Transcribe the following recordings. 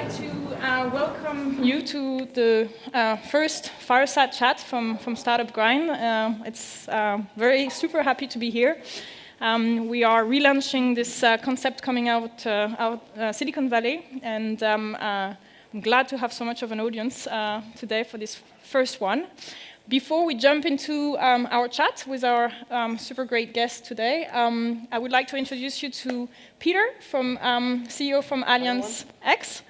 like to welcome you to the first fireside chat from Startup Grind. It's very super happy to be here. We are relaunching this concept coming out Silicon Valley, and I'm glad to have so much of an audience today for this first one. Before we jump into our chat with our super great guest today, I would like to introduce you to Peter, CEO from Allianz X,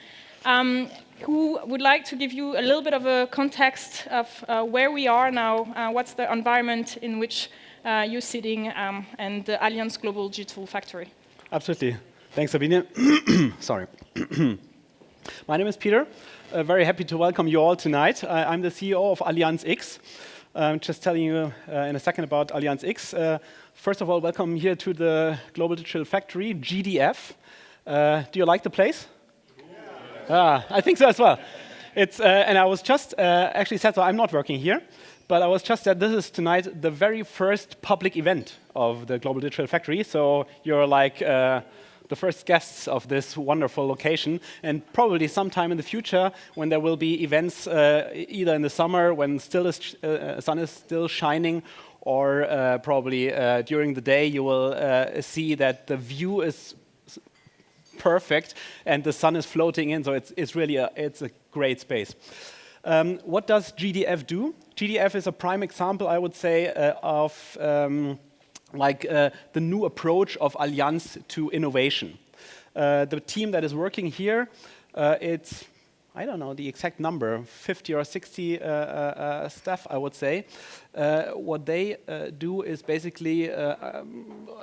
who would like to give you a little bit of a context of where we are now, what's the environment in which you're sitting, and the Allianz Global Digital Factory. Absolutely. Thanks, Sabine. Sorry. My name is Peter. Very happy to welcome you all tonight. I'm the CEO of Allianz X. Just telling you in a second about Allianz X. First of all, welcome here to the Global Digital Factory, GDF. Do you like the place? Yeah. I think so as well. It's and I was just actually said, so I'm not working here, but I was just said this is tonight the very first public event of the Global Digital Factory. So you're like the first guests of this wonderful location, and probably sometime in the future when there will be events either in the summer when sun is still shining, or probably during the day you will see that the view is perfect and the sun is floating in, so it's really a great space. What does GDF do? GDF is a prime example, I would say, of the new approach of Allianz to innovation. The team that is working here, it's, I don't know the exact number, 50 or 60 staff, I would say. What they do is basically,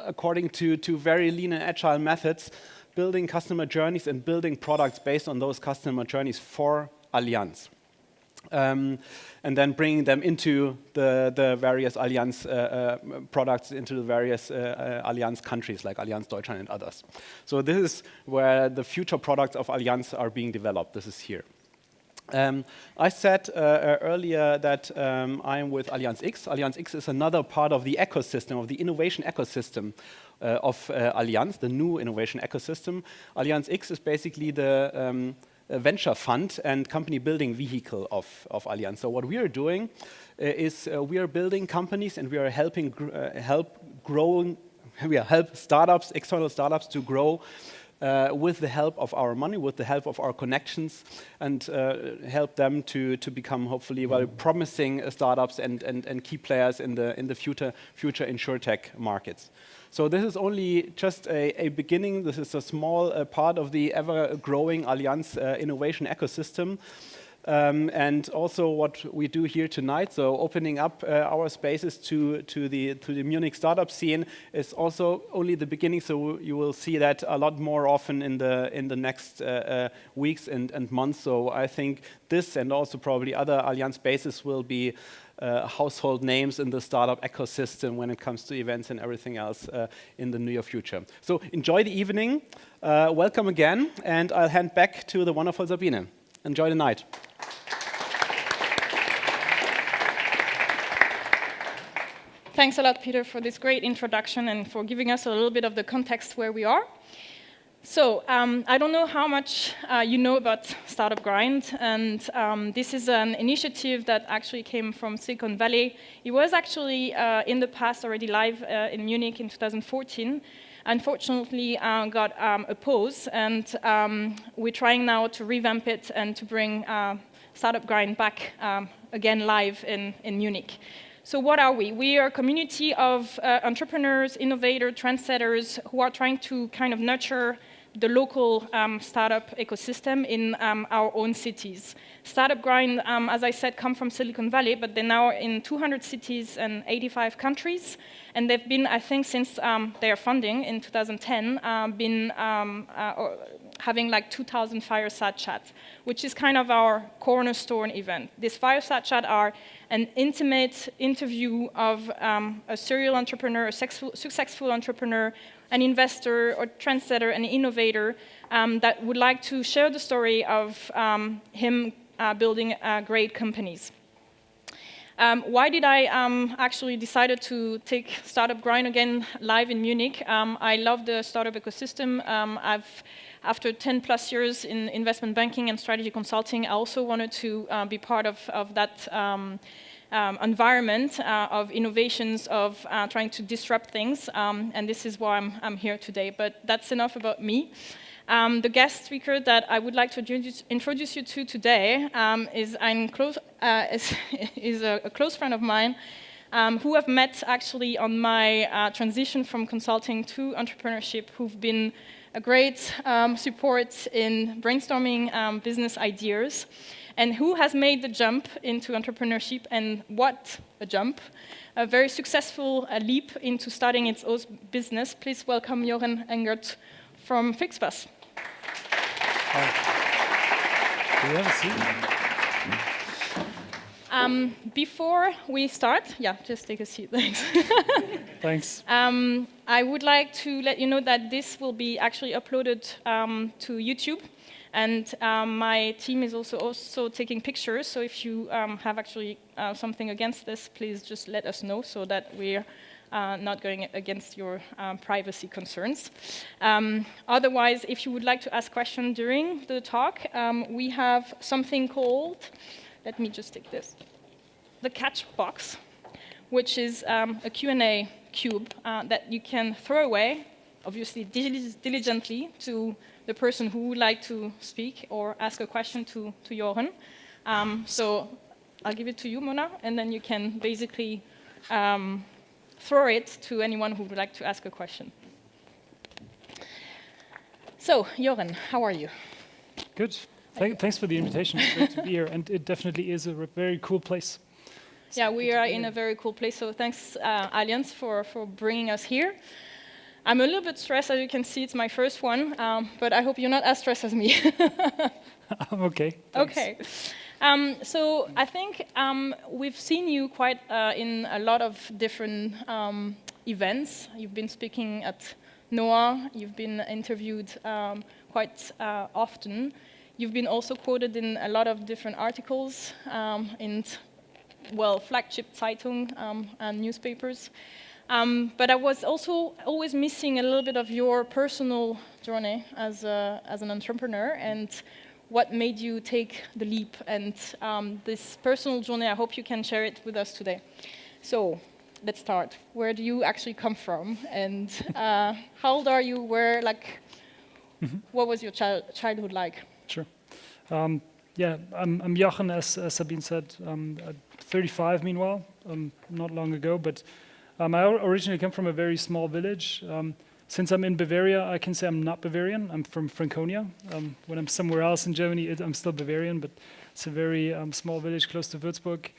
according to very lean and agile methods, building customer journeys and building products based on those customer journeys for Allianz. And then bringing them into the various Allianz products, into the various Allianz countries like Allianz Deutschland and others. So this is where the future products of Allianz are being developed. This is here. I said earlier that I'm with Allianz X. Allianz X is another part of the ecosystem, of the innovation ecosystem of Allianz, the new innovation ecosystem. Allianz X is basically the venture fund and company building vehicle of Allianz. So what we are doing is we are building companies, and we are helping help startups, external startups, to grow with the help of our money, with the help of our connections, and help them to become hopefully very promising startups and key players in the future insurtech markets. So this is only just a beginning. This is a small part of the ever-growing Allianz innovation ecosystem. And also what we do here tonight, so opening up our spaces to the Munich startup scene, is also only the beginning. So you will see that a lot more often in the next weeks and months. So I think this and also probably other Allianz spaces will be household names in the startup ecosystem when it comes to events and everything else in the near future. So enjoy the evening. Welcome again, and I'll hand back to the wonderful Sabine. Enjoy the night. Thanks a lot, Peter, for this great introduction and for giving us a little bit of the context where we are. So I don't know how much you know about Startup Grind, and this is an initiative that actually came from Silicon Valley. It was actually in the past already live in Munich in 2014. Unfortunately, got a pause, and we're trying now to revamp it and to bring Startup Grind back again live in Munich. So what are we? We are a community of entrepreneurs, innovators, trendsetters who are trying to kind of nurture the local startup ecosystem in our own cities. Startup Grind, as I said, come from Silicon Valley, but they're now in 200 cities and 85 countries. And they've been, I think, since their funding in 2010, been having like 2,000 fireside chats, which is kind of our cornerstone event. These fireside chats are an intimate interview of a serial entrepreneur, a successful entrepreneur, an investor or trendsetter, an innovator that would like to share the story of him building great companies. Why did I actually decided to take Startup Grind again live in Munich? I love the startup ecosystem. After 10 plus years in investment banking and strategy consulting, I also wanted to be part of that environment of innovations, of trying to disrupt things, and this is why I'm here today. But that's enough about me. The guest speaker that I would like to introduce you to today is a close friend of mine who I've met actually on my transition from consulting to entrepreneurship, who've been a great support in brainstorming business ideas, and who has made the jump into entrepreneurship, and what a jump, a very successful leap into starting its own business. Please welcome Jochen Engert from Flixbus. Do you have a seat? Before we start, just take a seat, thanks. Thanks. I would like to let you know that this will be actually uploaded to YouTube, and my team is also taking pictures, so if you have actually something against this, please just let us know so that we're not going against your privacy concerns. Otherwise, if you would like to ask questions during the talk, we have something called, let me just take this, the catch box, which is a Q&A cube that you can throw away, obviously diligently, to the person who would like to speak or ask a question to Jochen. So I'll give it to you, Mona, and then you can basically throw it to anyone who would like to ask a question. So, Jochen, how are you? Good. Thanks for the invitation. It's great to be here, and it definitely is a very cool place. Yeah, we are in a very cool place, so thanks, Allianz, for bringing us here. I'm a little bit stressed, as you can see, it's my first one, but I hope you're not as stressed as me. I'm okay. Thanks. Okay. So I think we've seen you quite in a lot of different events. You've been speaking at NOAA, you've been interviewed quite often. You've been also quoted in a lot of different articles in, flagship Zeitung and newspapers. But I was also always missing a little bit of your personal journey as an entrepreneur, and what made you take the leap. And this personal journey, I hope you can share it with us today. So let's start. Where do you actually come from? And how old are you? What was your childhood like? Sure. I'm Jochen, as Sabine said. 35, meanwhile, not long ago. But I originally come from a very small village. Since I'm in Bavaria, I can say I'm not Bavarian. I'm from Franconia. When I'm somewhere else in Germany, I'm still Bavarian, but it's a very small village close to Würzburg.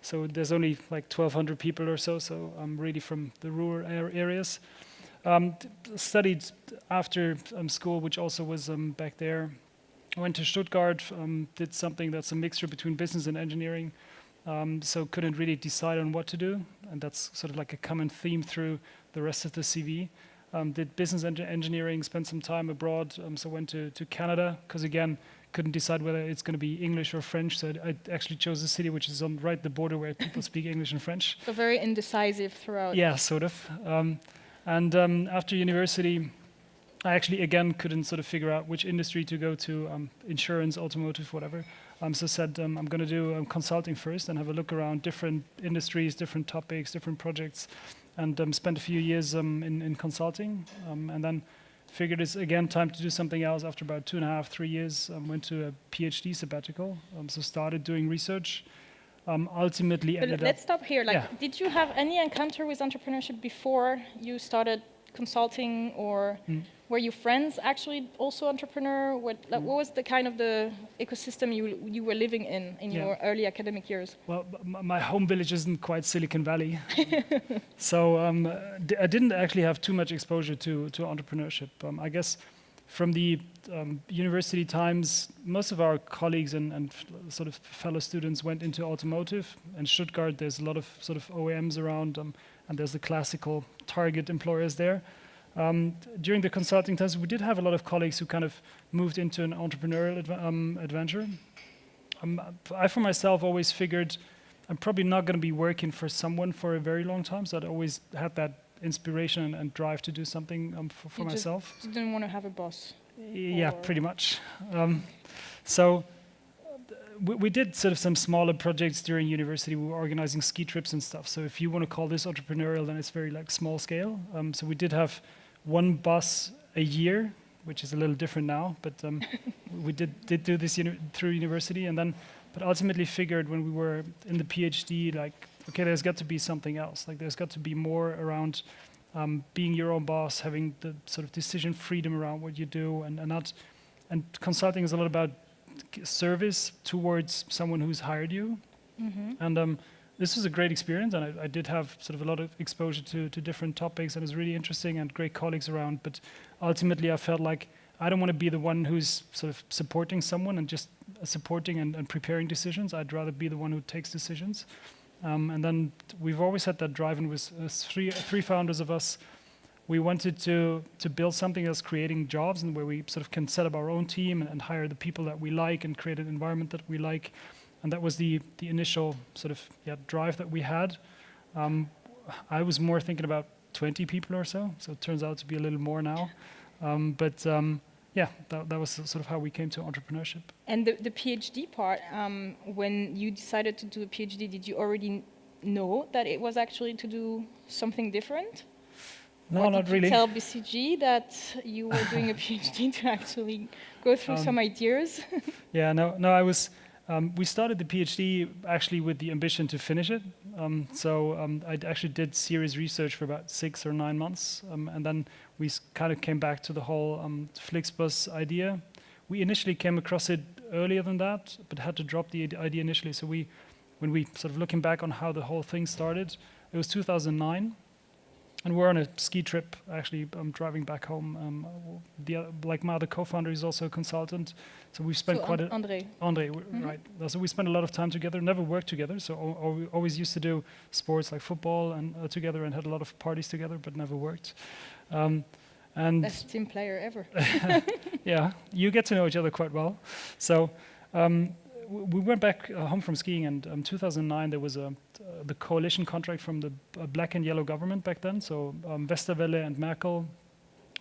So there's only like 1,200 people or so I'm really from the rural areas. Studied after school, which also was back there. I went to Stuttgart, did something that's a mixture between business and engineering, so couldn't really decide on what to do, and that's sort of like a common theme through the rest of the CV. Did business engineering, spent some time abroad, so went to Canada, because again, couldn't decide whether it's going to be English or French, so I actually chose a city which is on right the border where people speak English and French. So very indecisive throughout. Yeah, sort of. And after university, I actually, again, couldn't sort of figure out which industry to go to, insurance, automotive, whatever. So said, I'm going to do consulting first and have a look around different industries, different topics, different projects, and spent a few years in consulting, and then figured it's, again, time to do something else. After about 2.5, 3 years, went to a PhD sabbatical, so started doing research. Ultimately ended up... Let's stop here. Did you have any encounter with entrepreneurship before you started consulting, or were you friends actually also entrepreneur? What was the kind of the ecosystem you were living in your early academic years? Well, my home village isn't quite Silicon Valley, so I didn't actually have too much exposure to entrepreneurship. I guess from the university times, most of our colleagues and sort of fellow students went into automotive. In Stuttgart, there's a lot of sort of OEMs around, and there's the classical target employers there. During the consulting times, we did have a lot of colleagues who kind of moved into an entrepreneurial adventure. I, for myself, always figured I'm probably not going to be working for someone for a very long time. So I'd always had that inspiration and drive to do something for myself. You didn't want to have a boss. Yeah, pretty much. So we did sort of some smaller projects during university. We were organizing ski trips and stuff. So if you want to call this entrepreneurial, then it's very like small scale. So we did have one bus a year, which is a little different now, but we did do this through university, and then, but ultimately figured when we were in the PhD, like, okay, there's got to be something else. Like, there's got to be more around being your own boss, having the sort of decision freedom around what you do, and consulting is a lot about service towards someone who's hired you. And this was a great experience, and I did have sort of a lot of exposure to different topics, and it was really interesting and great colleagues around. But ultimately, I felt like I don't want to be the one who's sort of supporting someone and just supporting and preparing decisions. I'd rather be the one who takes decisions. And then we've always had that drive, and with three founders of us, we wanted to build something that's creating jobs and where we sort of can set up our own team and hire the people that we like and create an environment that we like. And that was the initial sort of drive that we had. I was more thinking about 20 people or so it turns out to be a little more now. That was sort of how we came to entrepreneurship. And the PhD part, when you decided to do a PhD, did you already know that it was actually to do something different? No, or not did really. you tell BCG that you were doing a PhD to actually go through some ideas? I was. We started the PhD actually with the ambition to finish it. I actually did serious research for about 6 or 9 months, and then we kind of came back to the whole Flixbus idea. We initially came across it earlier than that, but had to drop the idea initially. So when we sort of looking back on how the whole thing started, it was 2009. And we're on a ski trip, actually. I'm driving back home. My other co-founder is also a consultant, so we spent Andre, right? So we spent a lot of time together. Never worked together, so we always used to do sports like football and together, and had a lot of parties together, but never worked. And best team player ever. Yeah, you get to know each other quite well. So we went back home from skiing, and 2009 there was the coalition contract from the black and yellow government back then. So Westerwelle and Merkel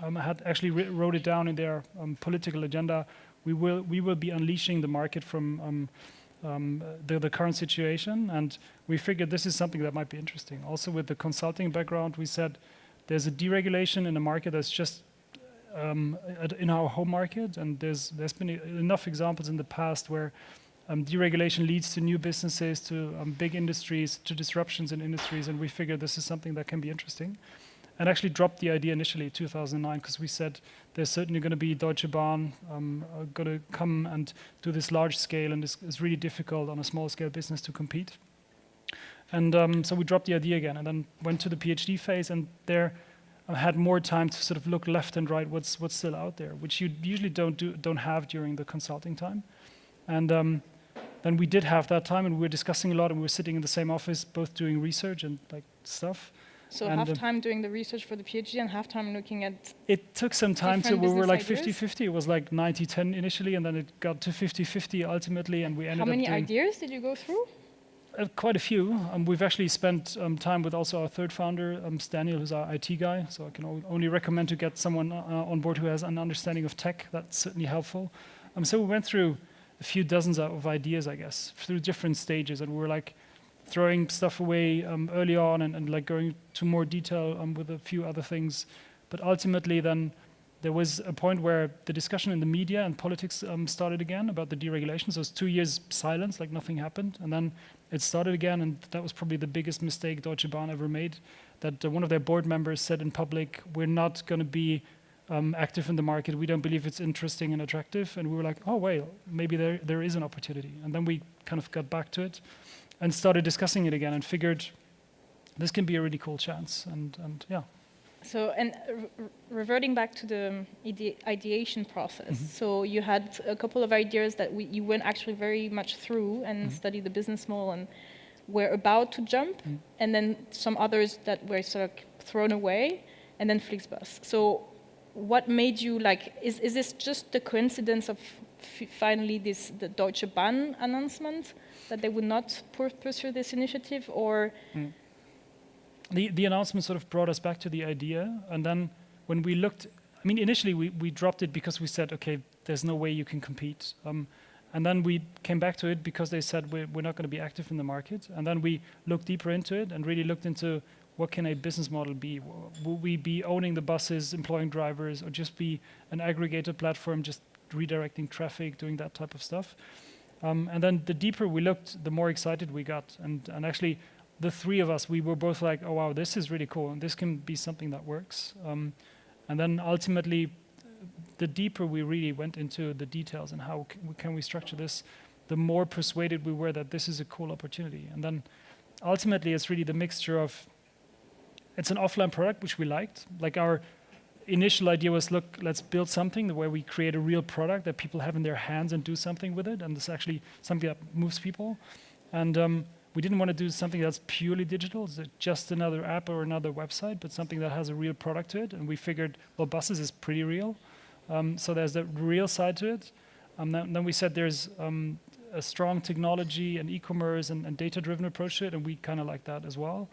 had actually wrote it down in their political agenda. We will be unleashing the market from the current situation, and we figured this is something that might be interesting. Also, with the consulting background, we said there's a deregulation in the market that's just in our home market, and there's been enough examples in the past where deregulation leads to new businesses, to big industries, to disruptions in industries, and we figured this is something that can be interesting. And actually dropped the idea initially in 2009, because we said there's certainly going to be Deutsche Bahn going to come and do this large scale, and it's really difficult on a small scale business to compete. And so we dropped the idea again, and then went to the PhD phase, and there I had more time to sort of look left and right what's still out there, which you usually don't have during the consulting time. And then we did have that time, and we were discussing a lot, and we were sitting in the same office, both doing research and like stuff. So half time doing the research for the PhD and half time looking at. It took some time we were like ideas? 50-50. It was like 90-10 initially, and then it got to 50-50 ultimately, and we ended up How many doing ideas did you go through? Quite a few. We've actually spent time with also our third founder, Daniel, who's our IT guy. So I can only recommend to get someone on board who has an understanding of tech. That's certainly helpful. So we went through a few dozens of ideas, I guess, through different stages, and we were like throwing stuff away early on and like going to more detail with a few other things. But ultimately then there was a point where the discussion in the media and politics started again about the deregulation. So it was 2 years silence, like nothing happened. And then it started again, and that was probably the biggest mistake Deutsche Bahn ever made, that one of their board members said in public, we're not going to be active in the market. We don't believe it's interesting and attractive. And we were like, oh, well, maybe there is an opportunity. And then we kind of got back to it and started discussing it again and figured this can be a really cool chance. And yeah. So, and reverting back to the ideation process, so you had a couple of ideas that you went actually very much through and studied the business model and were about to jump, and then some others that were sort of thrown away, and then Flixbus. So what made you like, is this just the coincidence of finally the Deutsche Bahn announcement that they would not pursue this initiative, or? The announcement sort of brought us back to the idea, and then when we looked, I mean, initially we dropped it because we said, okay, there's no way you can compete. And then we came back to it because they said we're not going to be active in the market. And then we looked deeper into it and really looked into what can a business model be? Will we be owning the buses, employing drivers, or just be an aggregated platform, just redirecting traffic, doing that type of stuff? And then the deeper we looked, the more excited we got. And actually, the three of us, we were both like, oh, wow, this is really cool. And this can be something that works. And then ultimately, the deeper we really went into the details and how can we structure this, the more persuaded we were that this is a cool opportunity. And then ultimately, it's really the mixture of, it's an offline product, which we liked. Like our initial idea was, look, let's build something where we create a real product that people have in their hands and do something with it. And it's actually something that moves people. And we didn't want to do something that's purely digital, it's just another app or another website, but something that has a real product to it. And we figured, well, buses is pretty real. So there's the real side to it. Then we said there's a strong technology and e-commerce and data-driven approach to it, and we kind of like that as well.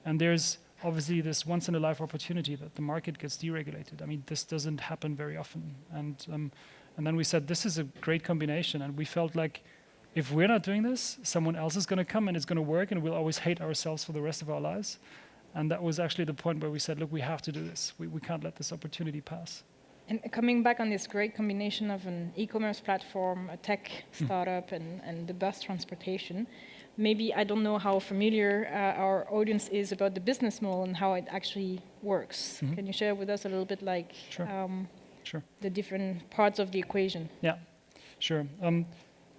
And there's obviously this once-in-a-life opportunity that the market gets deregulated. I mean, this doesn't happen very often. And then we said, this is a great combination. And we felt like, if we're not doing this, someone else is going to come and it's going to work, and we'll always hate ourselves for the rest of our lives. And that was actually the point where we said, look, we have to do this. We can't let this opportunity pass. And coming back on this great combination of an e-commerce platform, a tech startup, and the bus transportation, maybe I don't know how familiar our audience is about the business model and how it actually works. Can you share with us a little bit, like, Sure. the different parts of the equation? Yeah, sure.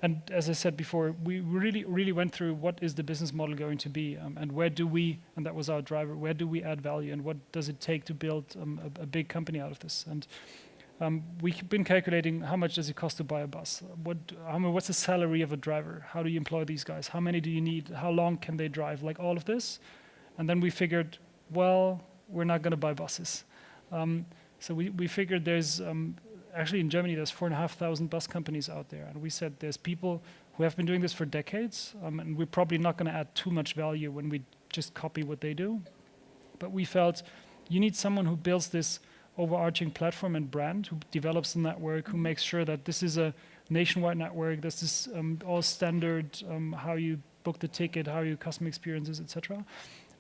And as I said before, we really went through what is the business model going to be, and where do we, and that was our driver, where do we add value, and what does it take to build a big company out of this? And we've been calculating how much does it cost to buy a bus? What's the salary of a driver? How do you employ these guys? How many do you need? How long can they drive? Like all of this. And then we figured, well, we're not going to buy buses. So we figured there's... Actually, in Germany, there's 4,500 bus companies out there. And we said there's people who have been doing this for decades, and we're probably not going to add too much value when we just copy what they do. But we felt you need someone who builds this overarching platform and brand, who develops the network, who makes sure that this is a nationwide network, this is all standard, how you book the ticket, how your customer experiences, etc.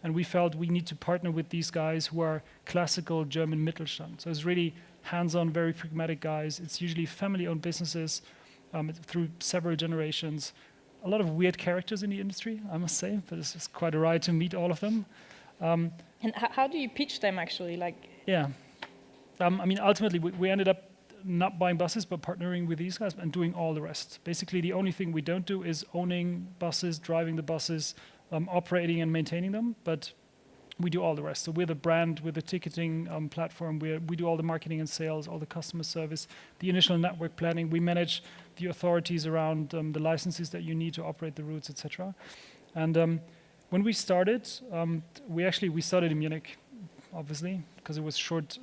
And we felt we need to partner with these guys who are classical German Mittelstand. So it's really hands-on, very pragmatic guys. It's usually family-owned businesses through several generations. A lot of weird characters in the industry, I must say, but it's just quite a ride to meet all of them. And how do you pitch them, actually? Yeah. I mean, ultimately, we ended up not buying buses, but partnering with these guys and doing all the rest. Basically, the only thing we don't do is owning buses, driving the buses, operating and maintaining them, but we do all the rest. So we're the brand, we're the ticketing platform, we do all the marketing and sales, all the customer service, the initial network planning. We manage the authorities around the licenses that you need to operate the routes, etc. And when we started, we started in Munich, obviously, because it was short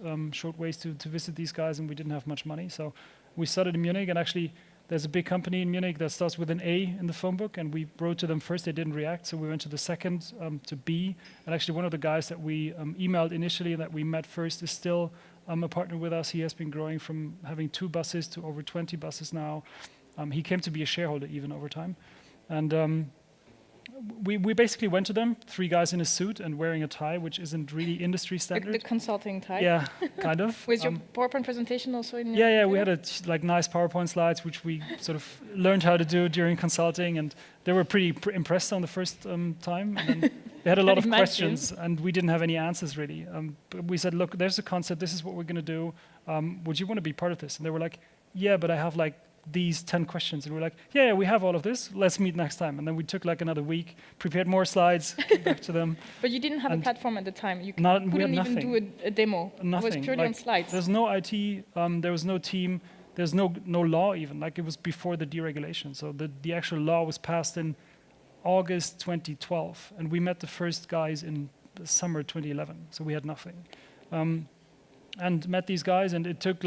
ways to visit these guys, and we didn't have much money. So we started in Munich, and actually there's a big company in Munich that starts with an A in the phone book, and we wrote to them first, they didn't react, so we went to the second, to B, and actually one of the guys that we emailed initially that we met first is still a partner with us. He has been growing from having 2 buses to over 20 buses now. He came to be a shareholder even over time. And we basically went to them, 3 guys in a suit and wearing a tie, which isn't really industry standard. The consulting tie? Yeah, kind of. Was your PowerPoint presentation also in your Yeah, we had nice PowerPoint slides, which we sort of learned how to do during consulting, and they were pretty impressed on the first time. And then they had a lot of questions, and we didn't have any answers really. But we said, look, there's a concept, this is what we're going to do. Would you want to be part of this? And they were like, yeah, but I have these 10 questions. And we're like, yeah, we have all of this. Let's meet next time. And then we took another week, prepared more slides, came back to them. But you didn't have a platform at the time. You couldn't even do a demo. Nothing. It was purely on slides. There's no IT, there was no team, there's no law even. It was before the deregulation. So the actual law was passed in August 2012. And we met the first guys in the summer 2011. So we had nothing. And met these guys, and it took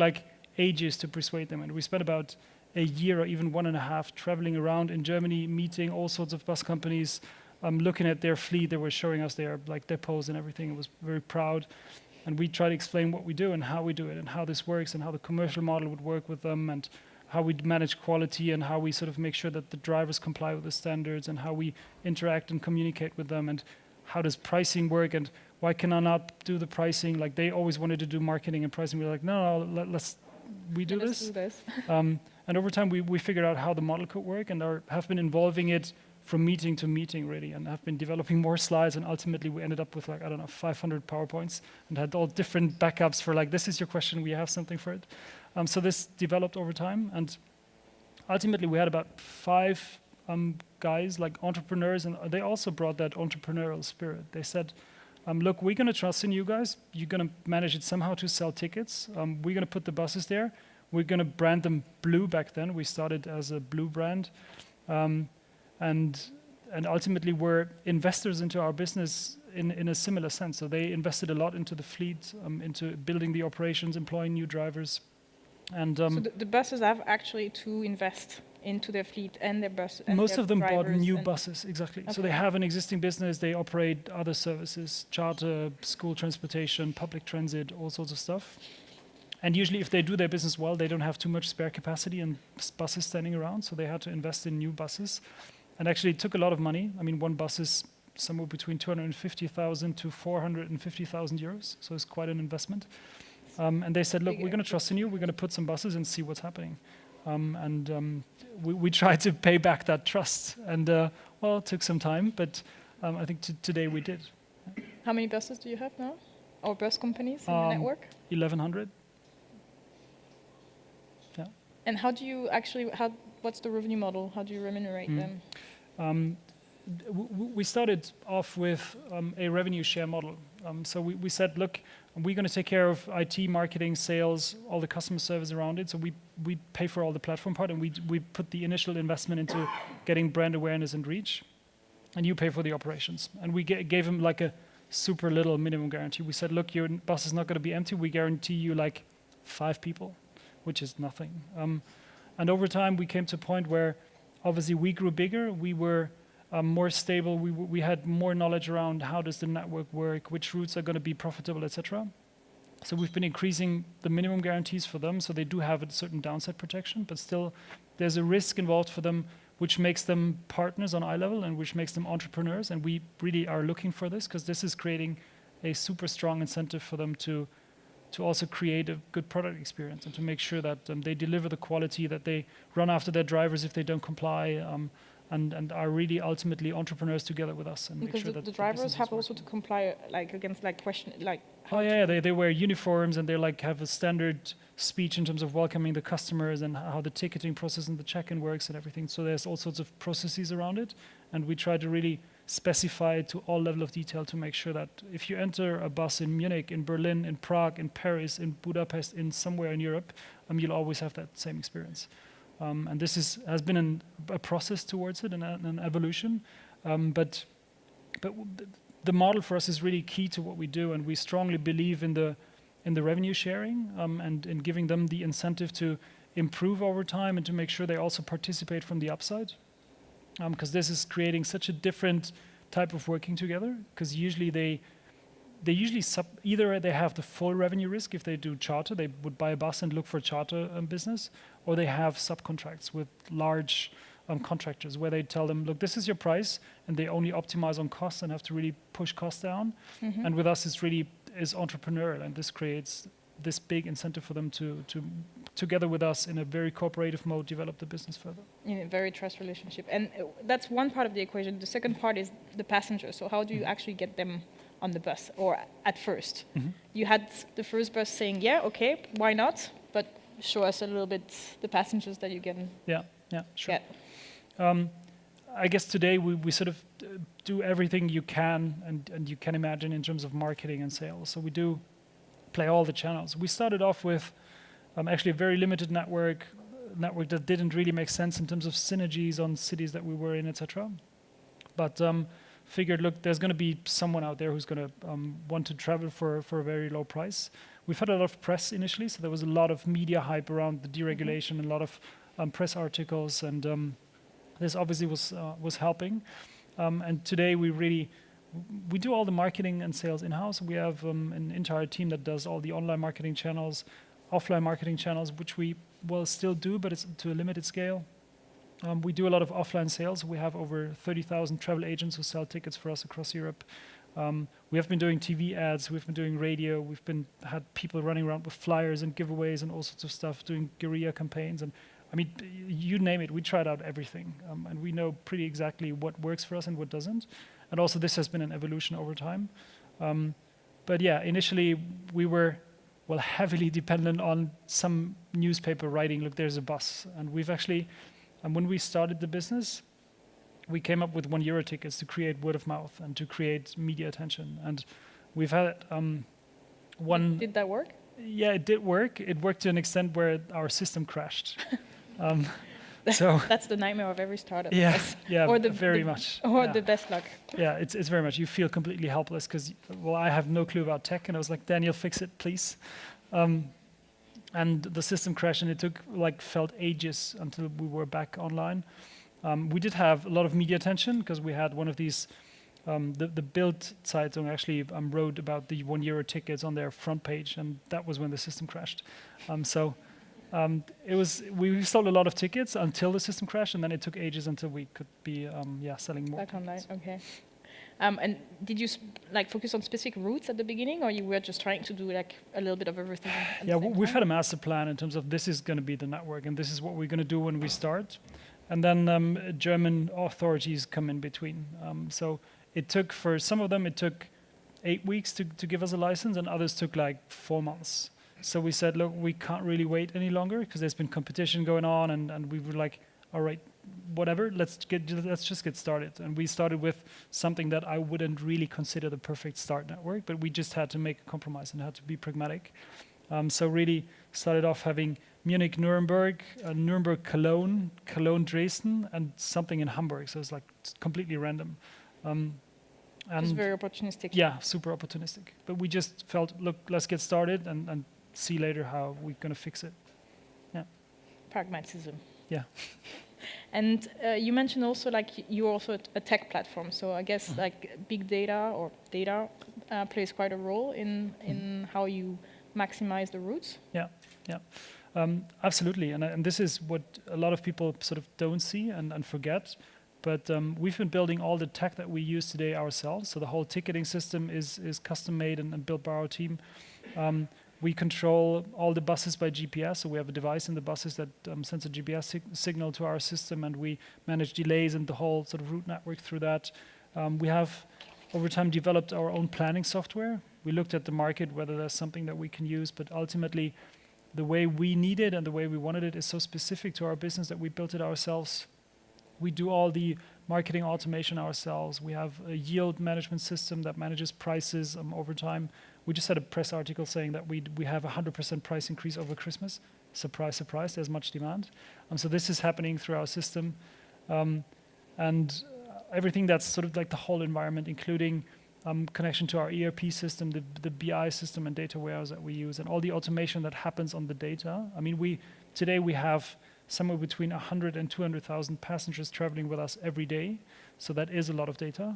ages to persuade them. And we spent about a year or even 1.5 traveling around in Germany, meeting all sorts of bus companies, looking at their fleet. They were showing us their like depots and everything. It was very proud. And we try to explain what we do and how we do it and how this works and how the commercial model would work with them and how we manage quality and how we sort of make sure that the drivers comply with the standards and how we interact and communicate with them and how does pricing work and why can I not do the pricing? Like they always wanted to do marketing and pricing. We were like, no, let's do this. And over time, we figured out how the model could work and have been involving it from meeting to meeting, really, and have been developing more slides. And ultimately, we ended up with, like, I don't know, 500 PowerPoints and had all different backups for, like, this is your question, we have something for it. So this developed over time. And ultimately, we had about 5 guys, like entrepreneurs, and they also brought that entrepreneurial spirit. They said, look, we're going to trust in you guys. You're going to manage it somehow to sell tickets. We're going to put the buses there. We're going to brand them blue back then. We started as a blue brand. And ultimately we're investors into our business in a similar sense. So they invested a lot into the fleet, into building the operations, employing new drivers. And so the buses have actually to invest into their fleet and their bus. And most their of them bought new and buses, exactly. Okay. So they have an existing business, they operate other services, charter, school transportation, public transit, all sorts of stuff. And usually if they do their business well, they don't have too much spare capacity and buses standing around, so they had to invest in new buses. And actually it took a lot of money. I mean, one bus is somewhere between 250,000 to 450,000 euros, so it's quite an investment. And they said, look, we're going to trust in you, we're going to put some buses and see what's happening. We tried to pay back that trust. And, well, it took some time, but I think today we did. How many buses do you have now? Or bus companies in your network? 1,100. And how do you actually, what's the revenue model? How do you remunerate them? We started off with a revenue share model. So we said, look, we're going to take care of IT, marketing, sales, all the customer service around it. So we pay for all the platform part, and we put the initial investment into getting brand awareness and reach. And you pay for the operations. And we gave them like a super little minimum guarantee. We said, look, your bus is not going to be empty. We guarantee you like 5 people, which is nothing. And over time, we came to a point where obviously we grew bigger. We were more stable. We had more knowledge around how does the network work, which routes are going to be profitable, etc. So we've been increasing the minimum guarantees for them. So they do have a certain downside protection, but still there's a risk involved for them, which makes them partners on eye level and which makes them entrepreneurs. And we really are looking for this because this is creating a super strong incentive for them to also create a good product experience and to make sure that they deliver the quality, that they run after their drivers if they don't comply, and are really ultimately entrepreneurs together with us. And Because make sure that the drivers have also to comply against question. They wear uniforms and they have a standard speech in terms of welcoming the customers and how the ticketing process and the check-in works and everything. So there's all sorts of processes around it, and we try to really specify it to all level of detail to make sure that if you enter a bus in Munich, in Berlin, in Prague, in Paris, in Budapest, in somewhere in Europe, you'll always have that same experience. And this has been a process towards it and an evolution. But the model for us is really key to what we do, and we strongly believe in the revenue sharing and in giving them the incentive to improve over time and to make sure they also participate from the upside. Because this is creating such a different type of working together. Because usually they either they have the full revenue risk if they do charter, they would buy a bus and look for charter business, or they have subcontracts with large contractors where they tell them, look, this is your price, and they only optimize on costs and have to really push costs down. And with us, it's really is entrepreneurial, and this creates this big incentive for them to together with us in a very cooperative mode develop the business further. In a very trust relationship. And that's one part of the equation. The second part is the passengers. So how do you actually get them on the bus, or at first? You had the first bus saying, yeah, okay, why not? But show us a little bit the passengers that you can Sure. get. I guess today we sort of do everything you can and you can imagine in terms of marketing and sales. So we do play all the channels. We started off with actually a very limited network that didn't really make sense in terms of synergies on cities that we were in, etc. But figured, look, there's going to be someone out there who's going to want to travel for a very low price. We've had a lot of press initially, so there was a lot of media hype around the deregulation and a lot of press articles, and this obviously was helping. And today we do all the marketing and sales in-house. We have an entire team that does all the online marketing channels, offline marketing channels, which we will still do, but it's to a limited scale. We do a lot of offline sales. We have over 30,000 travel agents who sell tickets for us across Europe. We have been doing TV ads, we've been doing radio, had people running around with flyers and giveaways and all sorts of stuff, doing guerrilla campaigns, and I mean, you name it, we tried out everything, and we know pretty exactly what works for us and what doesn't. And also this has been an evolution over time. But yeah, initially we were, well, heavily dependent on some newspaper writing, look, there's a bus. And we've actually, when we started the business, we came up with €1 tickets to create word of mouth and to create media attention. And we've had one... Did that work? Yeah, it did work. It worked to an extent where our system crashed. So that's the nightmare of every startup. Yeah, yes. yeah, or very much. Or yeah. the best luck. Yeah, it's very much. You feel completely helpless because, well, I have no clue about tech, and I was like, Daniel, fix it, please. And the system crashed, and it felt ages until we were back online. We did have a lot of media attention because we had one of these. The Bild Zeitung actually wrote about the €1 tickets on their front page, and that was when the system crashed. We sold a lot of tickets until the system crashed, and then it took ages until we could be selling more. Back online, okay. And did you focus on specific routes at the beginning, or you were just trying to do a little bit of everything? Yeah, we've had a master plan in terms of this is going to be the network, and this is what we're going to do when we start. And then German authorities come in between. So it took, for some of them, it took 8 weeks to give us a license, and others took 4 months. So we said, look, we can't really wait any longer because there's been competition going on, and we were like, all right, whatever, let's just get started. And we started with something that I wouldn't really consider the perfect start network, but we just had to make a compromise and had to be pragmatic. So really started off having Munich, Nuremberg, Nuremberg, Cologne, Cologne, Dresden, and something in Hamburg. So it's completely random. It's very opportunistic. Yeah, super opportunistic. But we just felt, look, let's get started and see later how we're going to fix it. Yeah. Pragmatism. Yeah. And you mentioned also you're also a tech platform. So I guess big data or data plays quite a role in how you maximize the routes. Yeah, yeah. Absolutely. And this is what a lot of people sort of don't see and forget. But we've been building all the tech that we use today ourselves. So the whole ticketing system is custom made and built by our team. We control all the buses by GPS. So we have a device in the buses that sends a GPS signal to our system, and we manage delays and the whole sort of route network through that. We have, over time, developed our own planning software. We looked at the market, whether there's something that we can use, but ultimately, the way we need it and the way we wanted it is so specific to our business that we built it ourselves. We do all the marketing automation ourselves. We have a yield management system that manages prices over time. We just had a press article saying that we have 100% price increase over Christmas. Surprise, surprise, there's much demand. So this is happening through our system. And everything that's sort of like the whole environment, including connection to our ERP system, the BI system and data warehouse that we use, and all the automation that happens on the data. I mean, today we have somewhere between 100 and 200,000 passengers traveling with us every day. So that is a lot of data.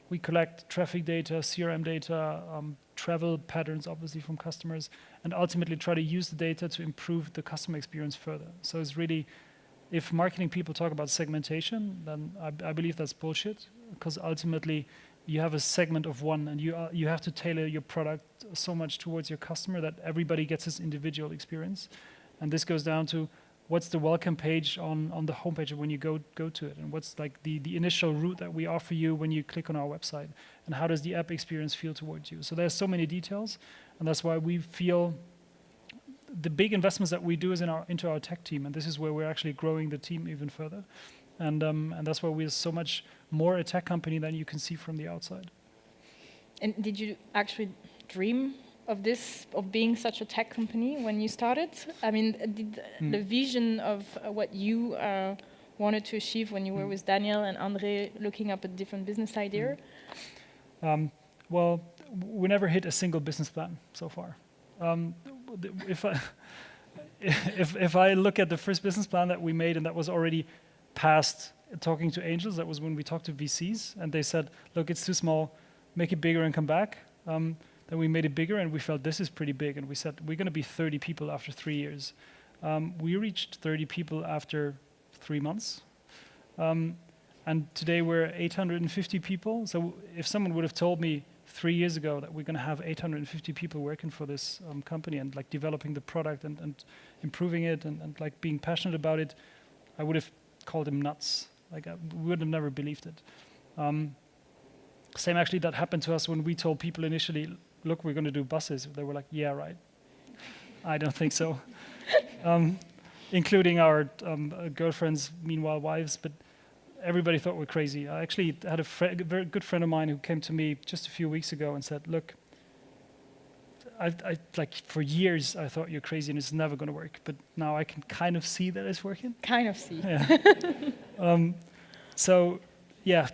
We collect traffic data, CRM data, travel patterns, obviously, from customers, and ultimately try to use the data to improve the customer experience further. So it's really, if marketing people talk about segmentation, then I believe that's bullshit, because ultimately you have a segment of one, and you have to tailor your product so much towards your customer that everybody gets this individual experience. And this goes down to what's the welcome page on the homepage when you go to it, and what's like the initial route that we offer you when you click on our website, and how does the app experience feel towards you. So there's so many details, and that's why we feel the big investments that we do is into our tech team, and this is where we're actually growing the team even further. And that's why we're so much more a tech company than you can see from the outside. And did you actually dream of being such a tech company when you started? I mean, did the vision of what you wanted to achieve when you were with Daniel and Andre looking up a different business idea? Well, we never hit a single business plan so far. if I look at the first business plan that we made, and that was already past talking to angels, that was when we talked to VCs, and they said, look, it's too small, make it bigger and come back. Then we made it bigger, and we felt this is pretty big, and we said, we're going to be 30 people after 3 years. We reached 30 people after 3 months. And today we're 850 people. So if someone would have told me 3 years ago that we're going to have 850 people working for this company and like developing the product and improving it and like being passionate about it, I would have called him nuts. Like we would have never believed it. Same actually that happened to us when we told people initially, look, we're going to do buses. They were like, yeah, right. I don't think so. Including our girlfriends, meanwhile wives, but everybody thought we're crazy. I actually had a very good friend of mine who came to me just a few weeks ago and said, look, I like for years I thought you're crazy and it's never going to work, but now I can kind of see that it's working. Kind of see. Yeah. So yeah,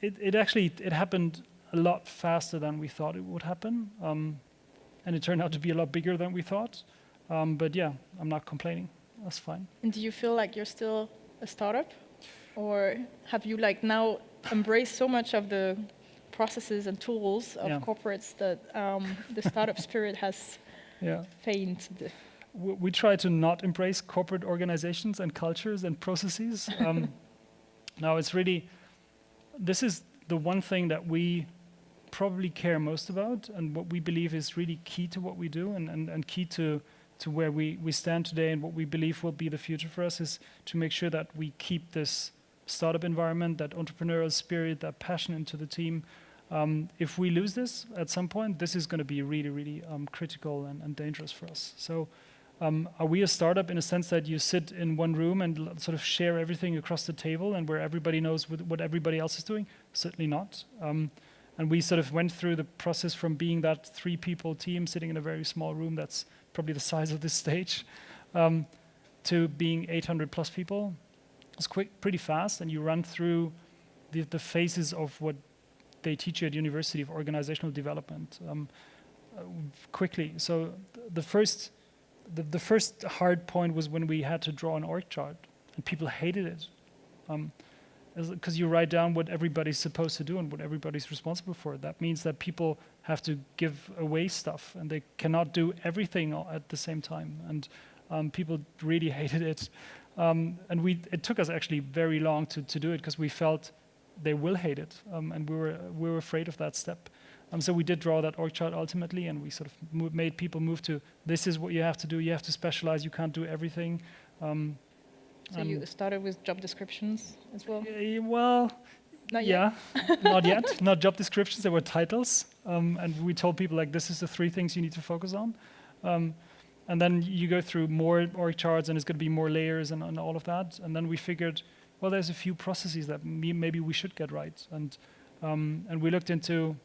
it actually happened a lot faster than we thought it would happen, and it turned out to be a lot bigger than we thought. But yeah, I'm not complaining. That's fine. And do you feel like you're still a startup? Or have you like now embraced so much of the processes and tools of corporates that the startup spirit has fainted? We try to not embrace corporate organizations and cultures and processes. Now it's really, this is the one thing that we probably care most about and what we believe is really key to what we do and key to where we stand today and what we believe will be the future for us is to make sure that we keep this startup environment, that entrepreneurial spirit, that passion into the team. If we lose this at some point, this is going to be really, really critical and dangerous for us. So are we a startup in a sense that you sit in one room and sort of share everything across the table and where everybody knows what everybody else is doing? Certainly not. And we sort of went through the process from being that 3-people team sitting in a very small room that's probably the size of this stage, to being 800 plus people. It's pretty fast, and you run through the phases of what they teach you at university of organizational development quickly. So the first hard point was when we had to draw an org chart, and people hated it. Because you write down what everybody's supposed to do and what everybody's responsible for. That means that people have to give away stuff, and they cannot do everything at the same time. And people really hated it. And it took us actually very long to do it because we felt they will hate it, and we were afraid of that step. So we did draw that org chart ultimately, and we sort of made people move to this is what you have to do. You have to specialize. You can't do everything. So you started with job descriptions as well? Well, not yet. Not yet. Not job descriptions, they were titles. And we told people, like, this is the 3 things you need to focus on. And then you go through more org charts, and it's going to be more layers and all of that. And then we figured, well, there's a few processes that maybe we should get right. And we looked into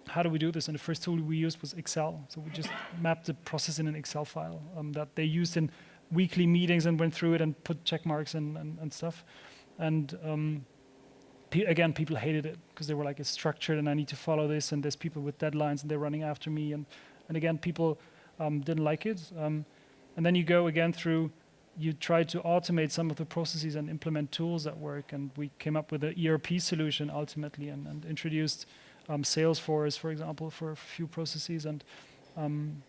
how do we do this. And the first tool we used was Excel. So we just mapped the process in an Excel file that they used in weekly meetings and went through it and put check marks and stuff. And again, people hated it because they were like, it's structured and I need to follow this, and there's people with deadlines and they're running after me. And again, people didn't like it. And then you go again through, you try to automate some of the processes and implement tools that work. And we came up with an ERP solution ultimately and introduced Salesforce, for example, for a few processes. And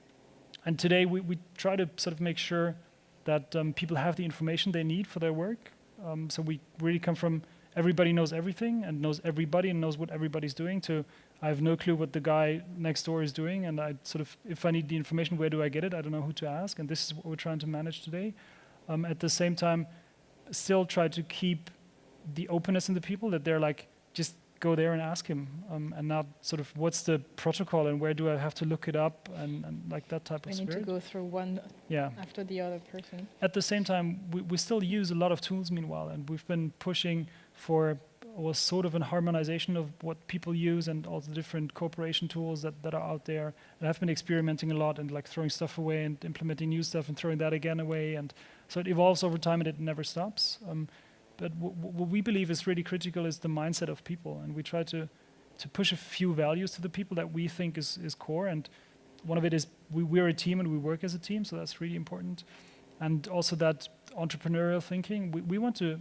today we try to sort of make sure that people have the information they need for their work. So we really come from everybody knows everything and knows everybody and knows what everybody's doing to I have no clue what the guy next door is doing, and I sort of, if I need the information, where do I get it? I don't know who to ask, and this is what we're trying to manage today. At the same time, still try to keep the openness in the people that they're like, just go there and ask him, and not sort of what's the protocol and where do I have to look it up and like that type of spirit. We need to go through one after the other person. At the same time, we still use a lot of tools meanwhile, and we've been pushing for sort of a harmonization of what people use and all the different cooperation tools that are out there. And I've been experimenting a lot and like throwing stuff away and implementing new stuff and throwing that again away. And so it evolves over time and it never stops. But what we believe is really critical is the mindset of people. And we try to push a few values to the people that we think is core. And one of it is we're a team and we work as a team, so that's really important. and also that entrepreneurial thinking. We want to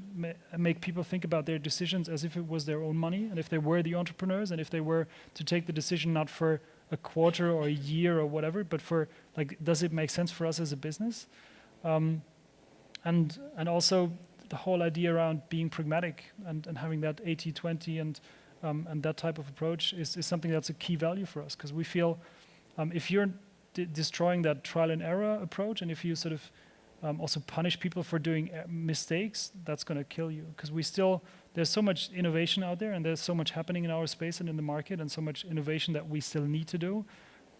make people think about their decisions as if it was their own money, and if they were the entrepreneurs, and if they were to take the decision not for a quarter or a year or whatever, but for like, does it make sense for us as a business? And also the whole idea around being pragmatic and having that 80-20 and that type of approach is something that's a key value for us, because we feel if you're destroying that trial and error approach, and if you sort of also punish people for doing mistakes, that's going to kill you. Because there's so much innovation out there, and there's so much happening in our space and in the market, and so much innovation that we still need to do,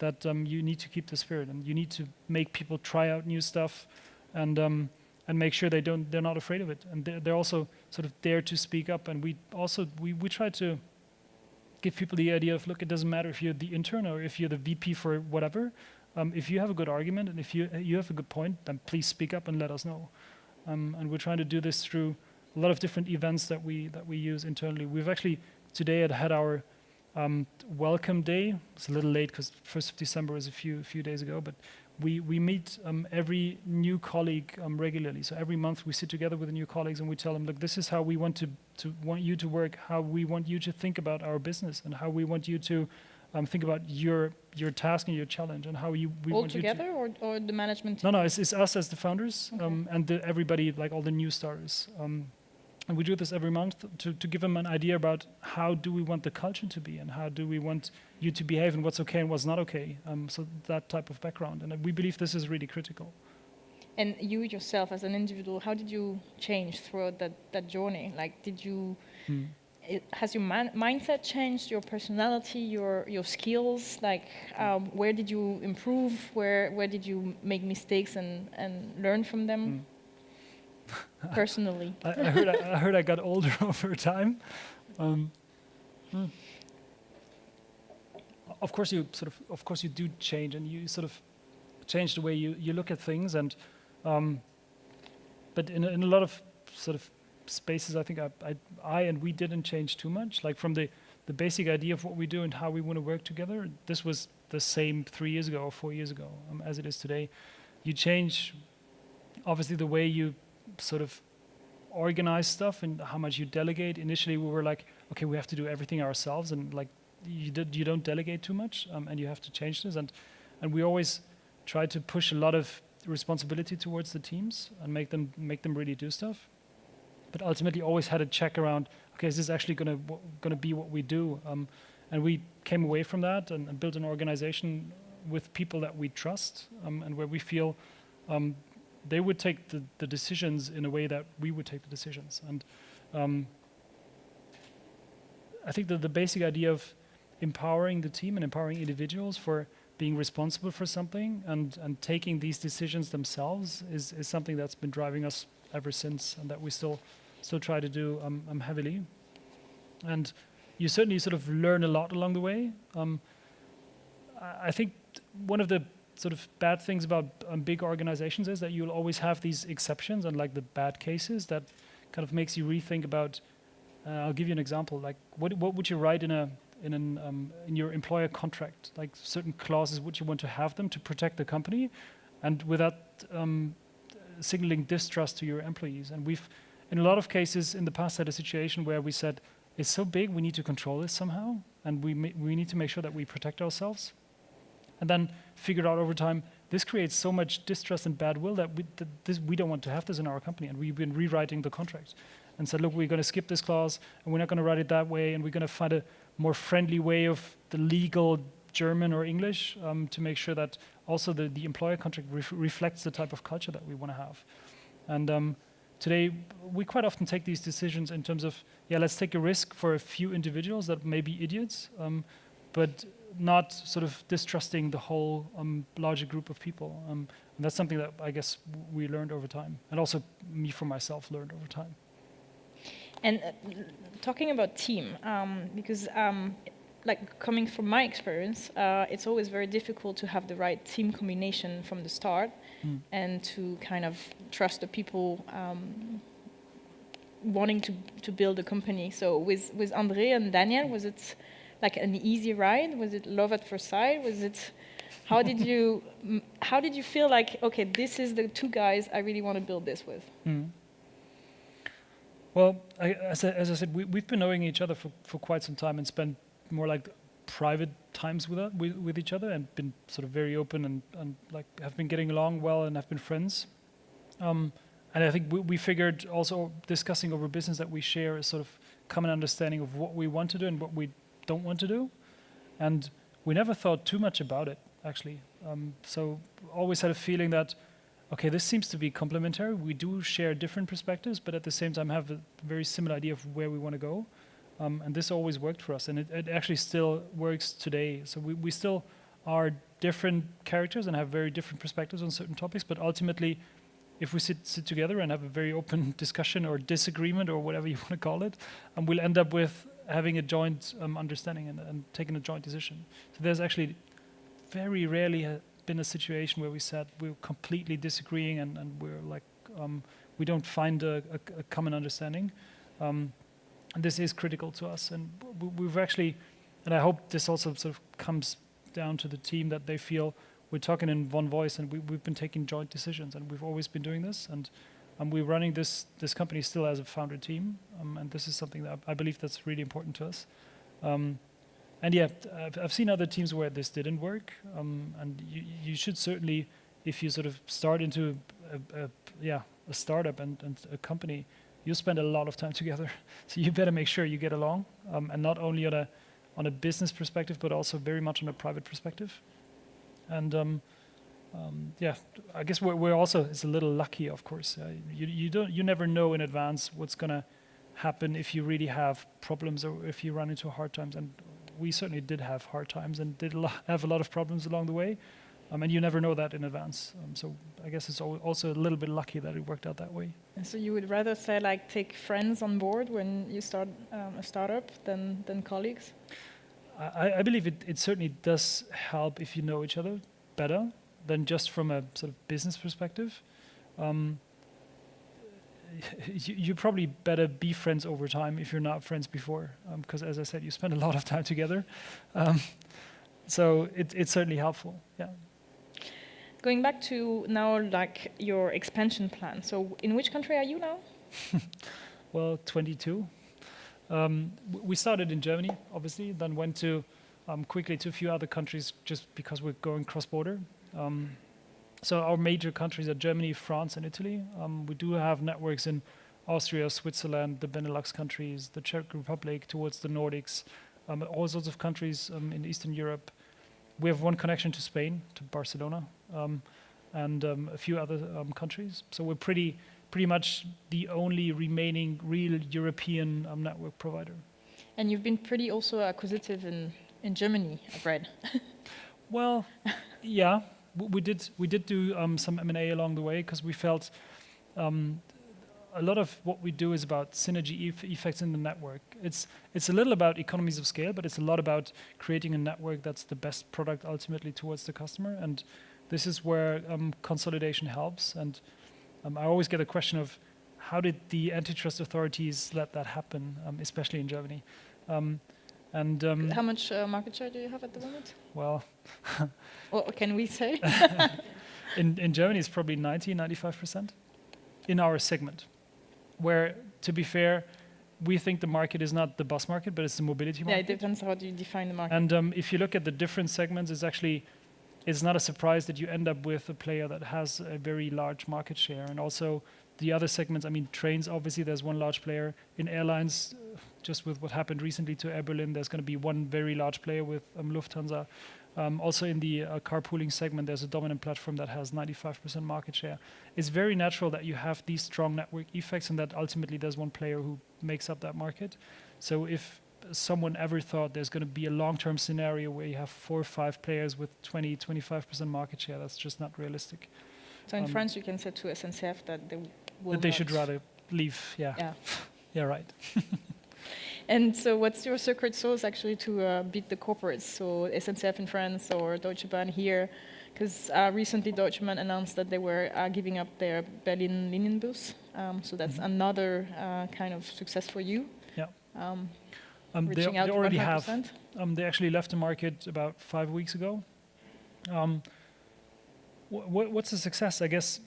that you need to keep the spirit, and you need to make people try out new stuff, and make sure they're not afraid of it, and they're also sort of dare to speak up. And we try to give people the idea of, look, it doesn't matter if you're the intern or if you're the VP for whatever. If you have a good argument and if you have a good point, then please speak up and let us know. And we're trying to do this through a lot of different events that we use internally. We've actually today had our welcome day. It's a little late because 1st of December was a few days ago, but we meet every new colleague regularly. So every month we sit together with the new colleagues and we tell them, look, this is how we want you to work, how we want you to think about our business, and how we want you to think about your task and your challenge, and how we all want together, you to... or the management team? No, it's us as the founders, Okay. and everybody, like all the new starters. And we do this every month to give them an idea about how do we want the culture to be, and how do we want you to behave, and what's okay and what's not okay. So that type of background, and we believe this is really critical. And you yourself as an individual, how did you change throughout that journey? Like, did you... Has your mindset changed, your personality, your skills? Like, where did you improve? Where did you make mistakes and learn from them? Personally, I heard I got older over time. Of course you do change, and you sort of change the way you look at things, and but in a lot of sort of spaces, I think I and we didn't change too much. Like, from the basic idea of what we do and how we want to work together, this was the same 3 years ago or 4 years ago as it is today. You change, obviously, the way you sort of organize stuff and how much you delegate. Initially, we were like, okay, we have to do everything ourselves, and like you don't delegate too much, and you have to change this. And we always try to push a lot of responsibility towards the teams and make them really do stuff. But ultimately, always had a check around, okay, is this actually gonna be what we do? And we came away from that and built an organization with people that we trust, and where we feel they would take the decisions in a way that we would take the decisions. And I think that the basic idea of empowering the team and empowering individuals for being responsible for something and taking these decisions themselves is something that's been driving us ever since, and that we still try to do heavily. And you certainly sort of learn a lot along the way. I think one of the sort of bad things about big organizations is that you'll always have these exceptions and like the bad cases that kind of makes you rethink about. I'll give you an example. Like, what would you write in your employer contract? Like, certain clauses, would you want to have them to protect the company, and without signaling distrust to your employees? And we've, in a lot of cases in the past, had a situation where we said, it's so big, we need to control this somehow, and we need to make sure that we protect ourselves. And then figured out over time, this creates so much distrust and bad will that we don't want to have this in our company. And we've been rewriting the contract and said, look, we're going to skip this clause, and we're not going to write it that way, and we're going to find a more friendly way of the legal German or English to make sure that also the employer contract reflects the type of culture that we want to have. And today, we quite often take these decisions in terms of, yeah, let's take a risk for a few individuals that may be idiots, but not sort of distrusting the whole larger group of people. And that's something that I guess we learned over time, and also me for myself learned over time. And talking about team, because like coming from my experience, it's always very difficult to have the right team combination from the start, and to kind of trust the people wanting to build a company. So with André and Daniel, was it like an easy ride? Was it love at first sight? Was it How did you feel like, okay, this is the two guys I really want to build this with? Well, as I said, we've been knowing each other for quite some time and spent more like private times with each other and been sort of very open and like have been getting along well and have been friends. And I think we figured also discussing over business that we share a sort of common understanding of what we want to do and what we don't want to do. And we never thought too much about it, actually. So always had a feeling that, okay, this seems to be complementary. We do share different perspectives, but at the same time have a very similar idea of where we want to go. And this always worked for us, and it actually still works today. So we still are different characters and have very different perspectives on certain topics, but ultimately, if we sit together and have a very open discussion or disagreement or whatever you want to call it, we'll end up with having a joint understanding and taking a joint decision. So there's actually very rarely been a situation where we said we're completely disagreeing and we're like, we don't find a common understanding. And this is critical to us. And we've actually, and I hope this also sort of comes down to the team, that they feel we're talking in one voice and we've been taking joint decisions, and we've always been doing this. And we're running this company still as a founder team. And this is something that I believe that's really important to us. And yeah, I've seen other teams where this didn't work. And you should certainly, if you sort of start into a startup and a company, you spend a lot of time together. So you better make sure you get along, and not only on a business perspective, but also very much on a private perspective. And I guess we're also, it's a little lucky, of course. You never know in advance what's gonna happen if you really have problems or if you run into hard times. And we certainly did have hard times and did have a lot of problems along the way. And you never know that in advance. So I guess it's also a little bit lucky that it worked out that way. And so you would rather say, like, take friends on board when you start a startup than colleagues? I believe it certainly does help if you know each other better than just from a sort of business perspective. You probably better be friends over time if you're not friends before, because as I said, you spend a lot of time together. So it's certainly helpful, yeah. Going back to now, like, your expansion plan. So in which country are you now? Well, 22. We started in Germany, obviously, then went to quickly to a few other countries just because we're going cross-border. So our major countries are Germany, France, and Italy. We do have networks in Austria, Switzerland, the Benelux countries, the Czech Republic, towards the Nordics, all sorts of countries in Eastern Europe. We have one connection to Spain, to Barcelona, and a few other countries. So we're pretty much the only remaining real European network provider. And you've been pretty also acquisitive in Germany, I've read. Well, yeah, we did do some M&A along the way, because we felt a lot of what we do is about synergy effects in the network. It's a little about economies of scale, but it's a lot about creating a network that's the best product ultimately towards the customer. And this is where consolidation helps. And I always get a question of how did the antitrust authorities let that happen, especially in Germany. How much market share do you have at the moment? Well, what can we say? in Germany, it's probably 95% in our segment, where, to be fair, we think the market is not the bus market, but it's the mobility market. Yeah, it depends how do you define the market. And if you look at the different segments, it's not a surprise that you end up with a player that has a very large market share. And also the other segments, I mean, trains, obviously there's one large player. In airlines, just with what happened recently to Air Berlin, there's going to be one very large player with Lufthansa. Also in the carpooling segment, there's a dominant platform that has 95% market share. It's very natural that you have these strong network effects and that ultimately there's one player who makes up that market. So if someone ever thought there's going to be a long-term scenario where you have 4 or 5 players with 20-25% market share, that's just not realistic. So in France, you can say to SNCF that they should rather leave. Yeah. Yeah, right. And so what's your secret sauce actually to beat the corporates? So SNCF in France or Deutsche Bahn here? Because recently Deutsche Bahn announced that they were giving up their Berlin Linienbus. So that's another kind of success for you. Yeah. Reaching out they to already 100%. have. They actually left the market about 5 weeks ago. What's a success? I guess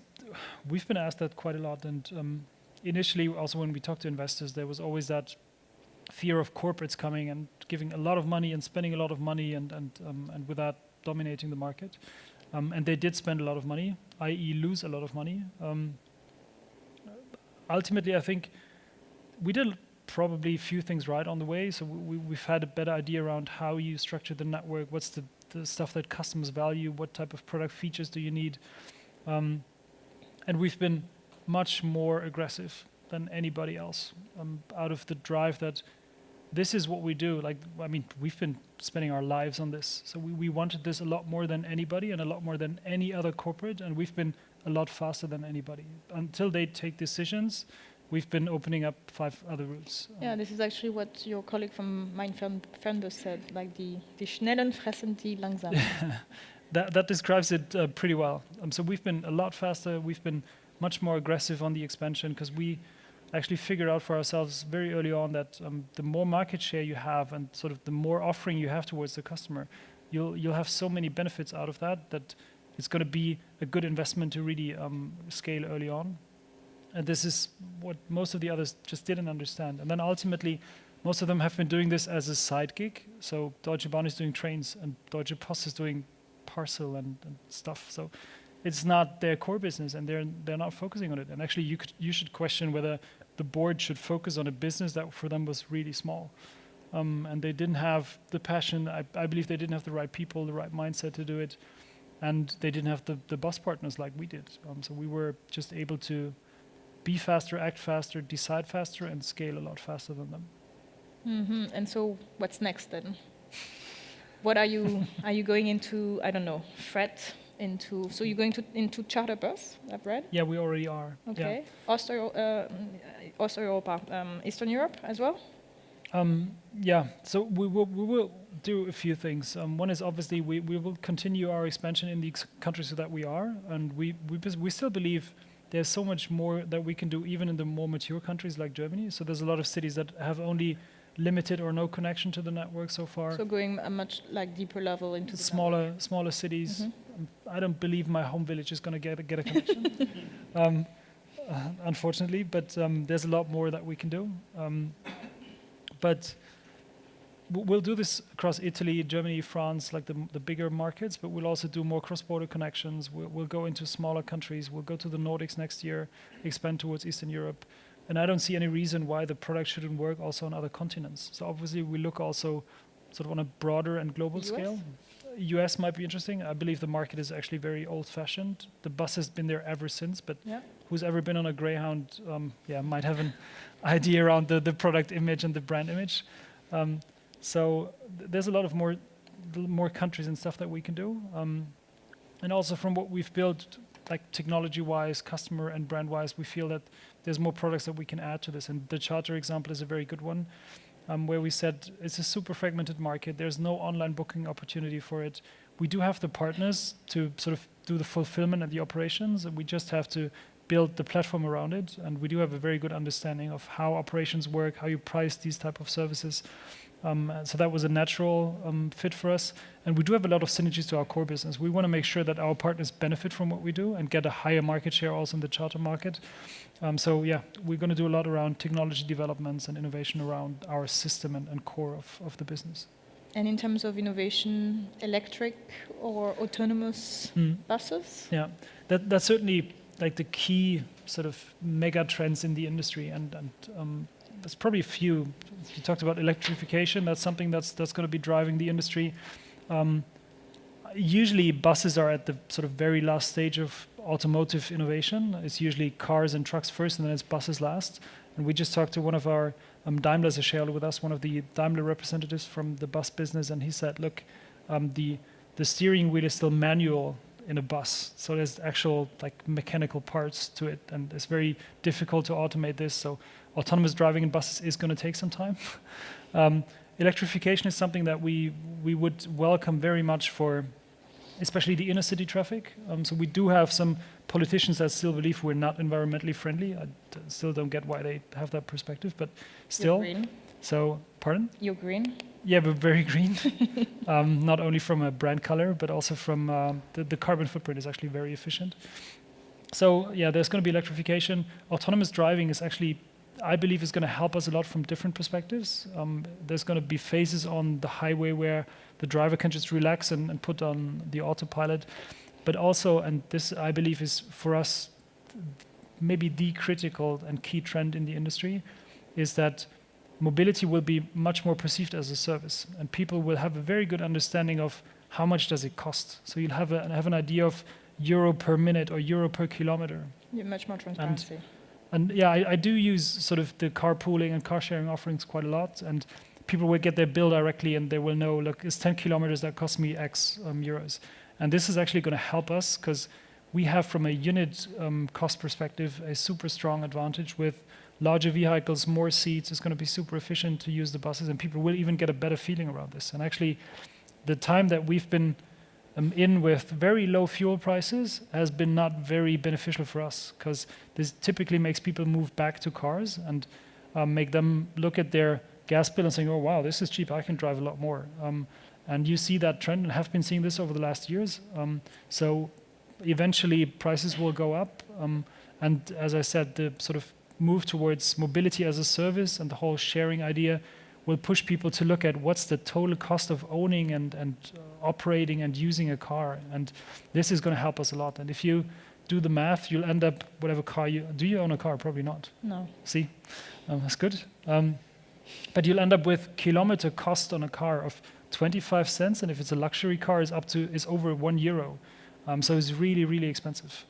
we've been asked that quite a lot, and initially, also when we talked to investors, there was always that fear of corporates coming and giving a lot of money and spending a lot of money, and without dominating the market. And they did spend a lot of money, i.e., lose a lot of money. Ultimately, I think we did probably a few things right on the way. So we've had a better idea around how you structure the network, what's the stuff that customers value, what type of product features do you need. And we've been much more aggressive than anybody else, out of the drive that this is what we do. Like, I mean, we've been spending our lives on this. So we wanted this a lot more than anybody and a lot more than any other corporate, and we've been a lot faster than anybody. Until they take decisions, we've been opening up 5 other routes. Yeah, this is actually what your colleague from Flixbus said, like die Schnellen fressen die Langsamen. That describes it pretty well. So we've been a lot faster. We've been much more aggressive on the expansion because we actually figured out for ourselves very early on that the more market share you have and sort of the more offering you have towards the customer, you'll have so many benefits out of that it's going to be a good investment to really scale early on. And this is what most of the others just didn't understand. And then ultimately, most of them have been doing this as a side gig. So Deutsche Bahn is doing trains and Deutsche Post is doing parcel and stuff. So it's not their core business, and they're not focusing on it. And actually, you should question whether the board should focus on a business that for them was really small. And they didn't have the passion. I believe they didn't have the right people, the right mindset to do it. And they didn't have the bus partners like we did. So we were just able to be faster, act faster, decide faster, and scale a lot faster than them. Mm-hmm. And so what's next then? What are you going into, I don't know, freight into, so you're going into charter bus, I've read? Yeah, we already are. Okay. Yeah. Osteuropa, Eastern Europe as well? Yeah, so we will do a few things. One is obviously we will continue our expansion in the countries that we are, and we still believe there's so much more that we can do even in the more mature countries like Germany. So there's a lot of cities that have only limited or no connection to the network so far. So going a much deeper level into the smaller cities. Mm-hmm. I don't believe my home village is going to get a connection, unfortunately. But there's a lot more that we can do. But we'll do this across Italy, Germany, France, like the bigger markets. But we'll also do more cross-border connections. We'll go into smaller countries. We'll go to the Nordics next year, expand towards Eastern Europe. And I don't see any reason why the product shouldn't work also on other continents. So obviously we look also sort of on a broader and global scale. US might be interesting. I believe the market is actually very old-fashioned. The bus has been there ever since, but who's ever been on a Greyhound might have an idea around the product image and the brand image. So there's a lot of more countries and stuff that we can do. And also from what we've built, like technology-wise, customer and brand-wise, we feel that there's more products that we can add to this. And the charter example is a very good one, where we said it's a super fragmented market. There's no online booking opportunity for it. We do have the partners to sort of do the fulfillment and the operations, and we just have to build the platform around it. And we do have a very good understanding of how operations work, how you price these type of services. So that was a natural fit for us. And we do have a lot of synergies to our core business. We want to make sure that our partners benefit from what we do and get a higher market share also in the charter market. So yeah, we're going to do a lot around technology developments and innovation around our system and core of the business. And in terms of innovation, electric or autonomous buses? Yeah, that's certainly like the key sort of mega trends in the industry. And there's probably a few. You talked about electrification. That's something that's going to be driving the industry. Usually buses are at the sort of very last stage of automotive innovation. It's usually cars and trucks first, and then it's buses last. And we just talked to one of our Daimler's a shareholder with us, one of the Daimler representatives from the bus business, and he said, look, the steering wheel is still manual in a bus, so there's actual like mechanical parts to it, and it's very difficult to automate this. So autonomous driving in buses is going to take some time. Electrification is something that we would welcome very much for especially the inner city traffic. So we do have some politicians that still believe we're not environmentally friendly. I still don't get why they have that perspective, but still. You're green. So, pardon? You're green. Yeah, we're very green. Not only from a brand color, but also from the carbon footprint is actually very efficient. So yeah, there's going to be electrification. Autonomous driving is actually, I believe, is going to help us a lot from different perspectives. There's going to be phases on the highway where the driver can just relax and put on the autopilot. But also, and this I believe is for us maybe the critical and key trend in the industry, is that mobility will be much more perceived as a service, and people will have a very good understanding of how much does it cost. So you'll have an idea of euro per minute or euro per kilometer. Yeah, much more transparency. And yeah, I do use sort of the carpooling and car sharing offerings quite a lot, and people will get their bill directly and they will know, look, it's 10 kilometers that cost me X euros. And this is actually going to help us because we have, from a unit cost perspective, a super strong advantage with larger vehicles, more seats. It's going to be super efficient to use the buses, and people will even get a better feeling around this. And actually, the time that we've been in with very low fuel prices has been not very beneficial for us, because this typically makes people move back to cars and make them look at their gas bill and saying, oh, wow, this is cheap, I can drive a lot more. And you see that trend and have been seeing this over the last years. So eventually prices will go up. And as I said, the sort of move towards mobility as a service and the whole sharing idea will push people to look at what's the total cost of owning and operating and using a car. And this is going to help us a lot. And if you do the math, you'll end up whatever car do you own a car? Probably not. No. See, that's good. But you'll end up with kilometer cost on a car of 25 cents. And if it's a luxury car, is over €1. So it's really, really expensive.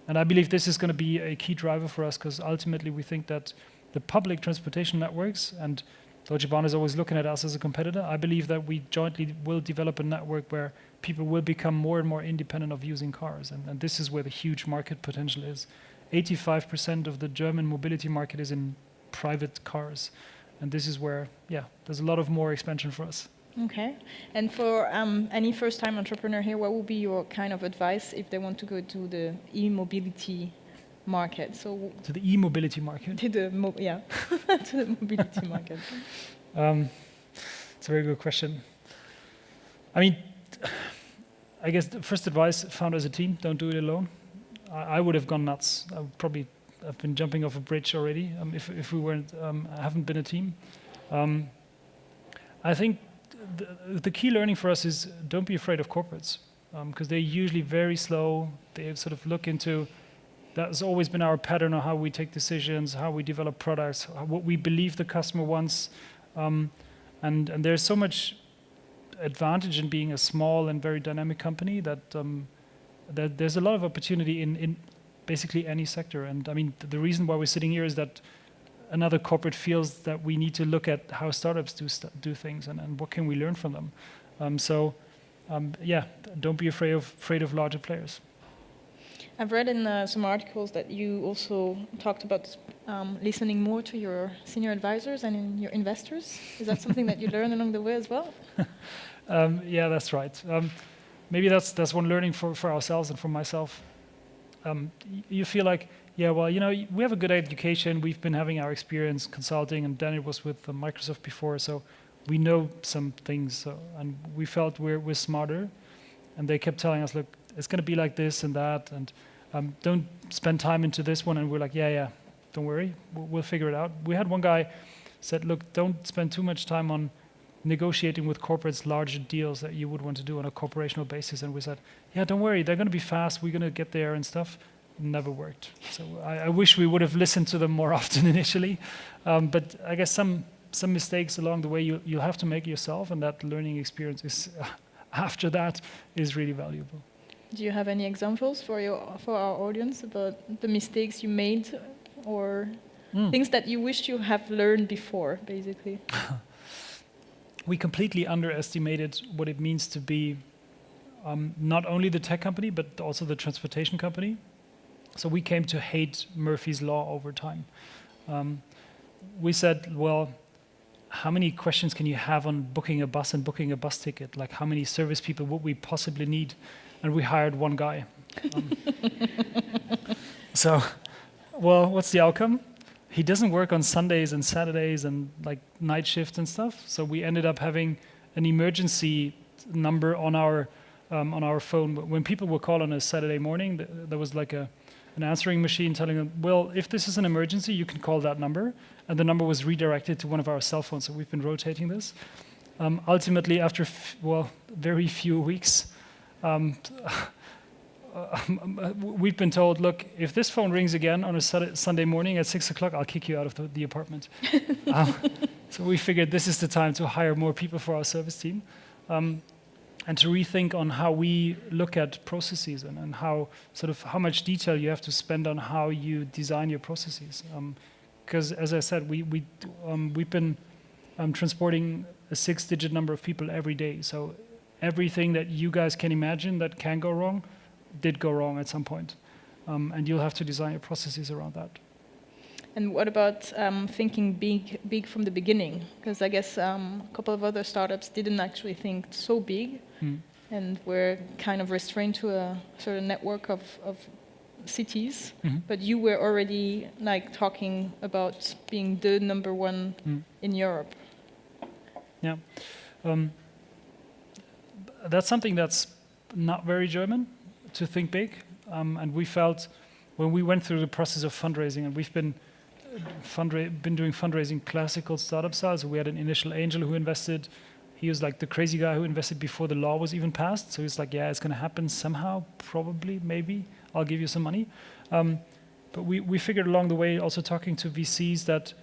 And I believe this is going to be a key driver for us, because ultimately we think that the public transportation networks, and Deutsche Bahn is always looking at us as a competitor, I believe that we jointly will develop a network where people will become more and more independent of using cars. And this is where the huge market potential is. 85% of the German mobility market is in private cars. And this is where, yeah, there's a lot of more expansion for us. Okay. And for any first-time entrepreneur here, what would be your kind of advice if they want to go to the e-mobility market? So to the e-mobility market? To the to the mobility market. It's a very good question. I mean, I guess the first advice, found as a team, don't do it alone. I would have gone nuts. I would probably have been jumping off a bridge already if we weren't, haven't been a team. I think the key learning for us is don't be afraid of corporates, because they're usually very slow. They sort of look into, that's always been our pattern of how we take decisions, how we develop products, what we believe the customer wants. And there's so much advantage in being a small and very dynamic company that there's a lot of opportunity in basically any sector. And I mean, the reason why we're sitting here is that another corporate feels that we need to look at how startups do things and what can we learn from them. Yeah, don't be afraid of larger players. I've read in some articles that you also talked about listening more to your senior advisors and in your investors. Is that something that you learned along the way as well? Yeah, that's right. Maybe that's one learning for ourselves and for myself. You feel like, yeah, well, you know, we have a good education. We've been having our experience consulting, and Daniel was with Microsoft before, so we know some things. So, and we felt we're smarter, and they kept telling us, look, it's going to be like this and that, and don't spend time into this one. And we're like, yeah, don't worry, we'll figure it out. We had one guy said, look, don't spend too much time on negotiating with corporates larger deals that you would want to do on a corporational basis. And we said, yeah, don't worry, they're going to be fast, we're going to get there and stuff. Never worked. So I wish we would have listened to them more often initially. But I guess some mistakes along the way you'll have to make yourself, and that learning experience is after that is really valuable. Do you have any examples for our audience about the mistakes you made, or things that you wished you have learned before, basically? We completely underestimated what it means to be not only the tech company, but also the transportation company. So we came to hate Murphy's Law over time. We said, well, how many questions can you have on booking a bus and booking a bus ticket? Like, how many service people would we possibly need? And we hired one guy. So, well, what's the outcome? he doesn't work on Sundays and Saturdays and like night shifts and stuff. So we ended up having an emergency number on our phone. When people would call on a Saturday morning, there was like an answering machine telling them, well, if this is an emergency, you can call that number. And the number was redirected to one of our cell phones. So we've been rotating this. Ultimately, after very few weeks, we've been told, look, if this phone rings again on a Sunday morning at 6 o'clock, I'll kick you out of the apartment. So we figured this is the time to hire more people for our service team and to rethink on how we look at processes and how much detail you have to spend on how you design your processes. Because as I said, we've been transporting a 6-digit number of people every day. So everything that you guys can imagine that can go wrong did go wrong at some point. And you'll have to design your processes around that. And what about thinking big from the beginning? Because I guess a couple of other startups didn't actually think so big, and were kind of restrained to a sort of network of cities. But you were already like talking about being the number one in Europe. Yeah, that's something that's not very German, to think big. And we felt when we went through the process of fundraising, and we've been doing fundraising classical startup style. So we had an initial angel who invested. He was like the crazy guy who invested before the law was even passed. So he's like, yeah, it's going to happen somehow, probably, maybe. I'll give you some money. But we figured along the way, also talking to VCs, that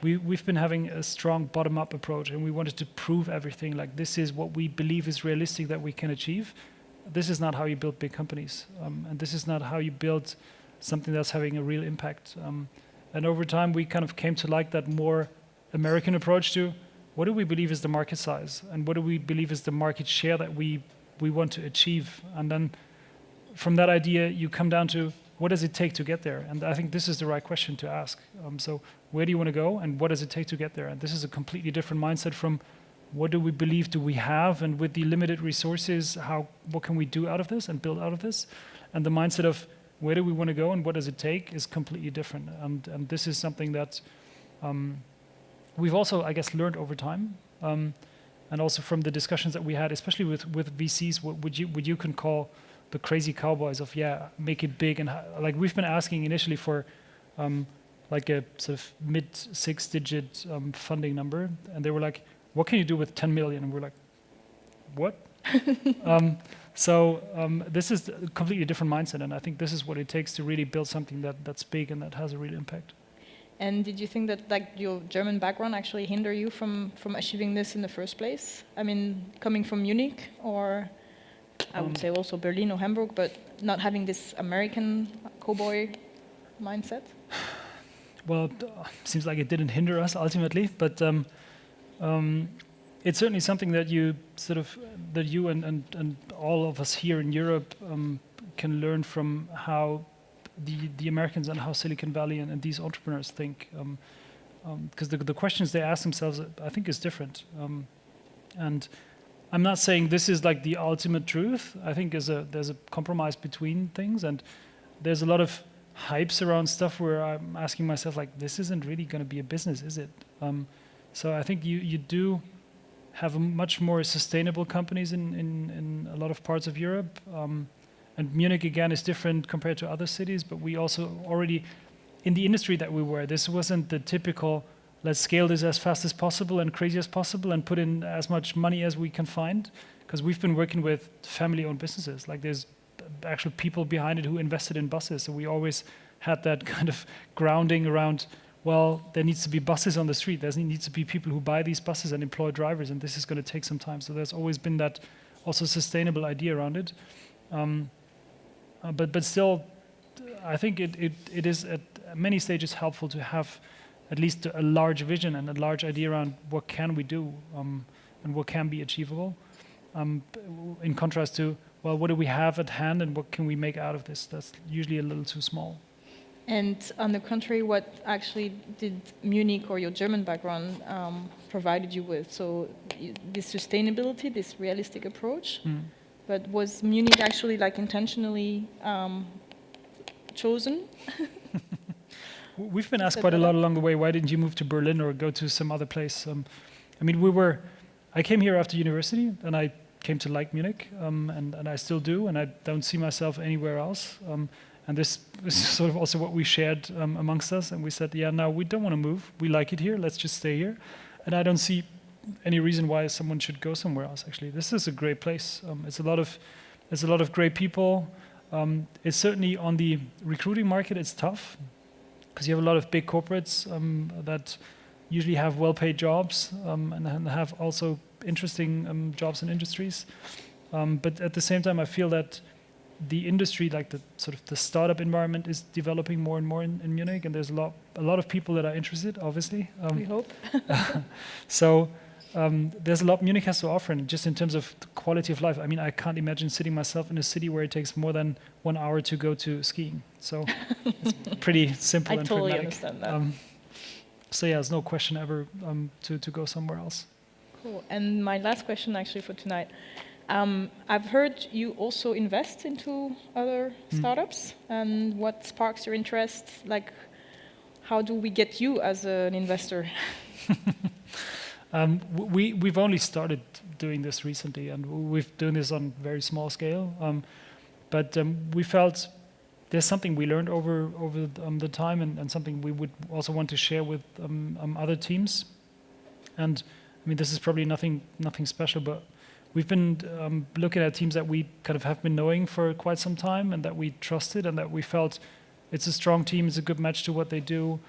we've been having a strong bottom-up approach, and we wanted to prove everything. Like, this is what we believe is realistic that we can achieve. This is not how you build big companies. And this is not how you build something that's having a real impact. And over time, we kind of came to like that more American approach to what do we believe is the market size, and what do we believe is the market share that we want to achieve. And then from that idea, you come down to what does it take to get there? And I think this is the right question to ask. So where do you want to go, and what does it take to get there? And this is a completely different mindset from what do we believe do we have, and with the limited resources, what can we do out of this and build out of this? And the mindset of where do we want to go and what does it take is completely different. And this is something that we've also, I guess, learned over time. And also from the discussions that we had, especially with VCs, what you can call the crazy cowboys of, yeah, make it big. And like we've been asking initially for like a sort of mid 6-digit funding number. And they were like, what can you do with 10 million? And we're like, what? So this is a completely different mindset, and I think this is what it takes to really build something that's big and that has a real impact. And did you think that like your German background actually hinder you from achieving this in the first place? I mean, coming from Munich, or I would say also Berlin or Hamburg, but not having this American cowboy mindset? Well, seems like it didn't hinder us ultimately, but it's certainly something that you and all of us here in Europe can learn from how the Americans and how Silicon Valley and these entrepreneurs think, because the questions they ask themselves, I think, is different. And I'm not saying this is like the ultimate truth. I think there's a compromise between things, and there's a lot of hypes around stuff where I'm asking myself, like, this isn't really going to be a business, is it? So I think you do have much more sustainable companies in a lot of parts of Europe. And Munich, again, is different compared to other cities, but we also already, in the industry that we were, this wasn't the typical, let's scale this as fast as possible and crazy as possible and put in as much money as we can find, because we've been working with family-owned businesses. Like, there's actual people behind it who invested in buses, so we always had that kind of grounding around, well, there needs to be buses on the street. There needs to be people who buy these buses and employ drivers, and this is going to take some time. So there's always been that also sustainable idea around it. But still, I think it is at many stages helpful to have at least a large vision and a large idea around what can we do and what can be achievable, in contrast to, well, what do we have at hand and what can we make out of this? That's usually a little too small. And on the contrary, what actually did Munich or your German background provided you with? So this sustainability, this realistic approach, but was Munich actually like intentionally chosen? we've been asked quite a lot along the way, why didn't you move to Berlin or go to some other place? I mean, I came here after university, and I came to like Munich, and I still do, and I don't see myself anywhere else. And this is sort of also what we shared amongst us, and we said, yeah, no, we don't want to move. We like it here. Let's just stay here. And I don't see any reason why someone should go somewhere else. Actually, this is a great place. It's a lot of great people. It's certainly on the recruiting market. It's tough because you have a lot of big corporates that usually have well-paid jobs and have also interesting jobs and industries. But at the same time, I feel that the industry, like the sort of the startup environment, is developing more and more in Munich, and there's a lot of people that are interested, obviously. We hope. So there's a lot Munich has to offer, and just in terms of the quality of life. I mean, I can't imagine sitting myself in a city where it takes more than 1 hour to go to skiing. So it's pretty simple and totally pragmatic. Understand that. So yeah, there's no question ever to go somewhere else. Cool. And my last question actually for tonight. I've heard you also invest into other startups, and what sparks your interest? Like, how do we get you as an investor? We've only started doing this recently, and we've doing this on very small scale. But we felt there's something we learned over the time, and something we would also want to share with other teams. And I mean, this is probably nothing special, but we've been looking at teams that we kind of have been knowing for quite some time, and that we trusted, and that we felt it's a strong team, it's a good match to what they do.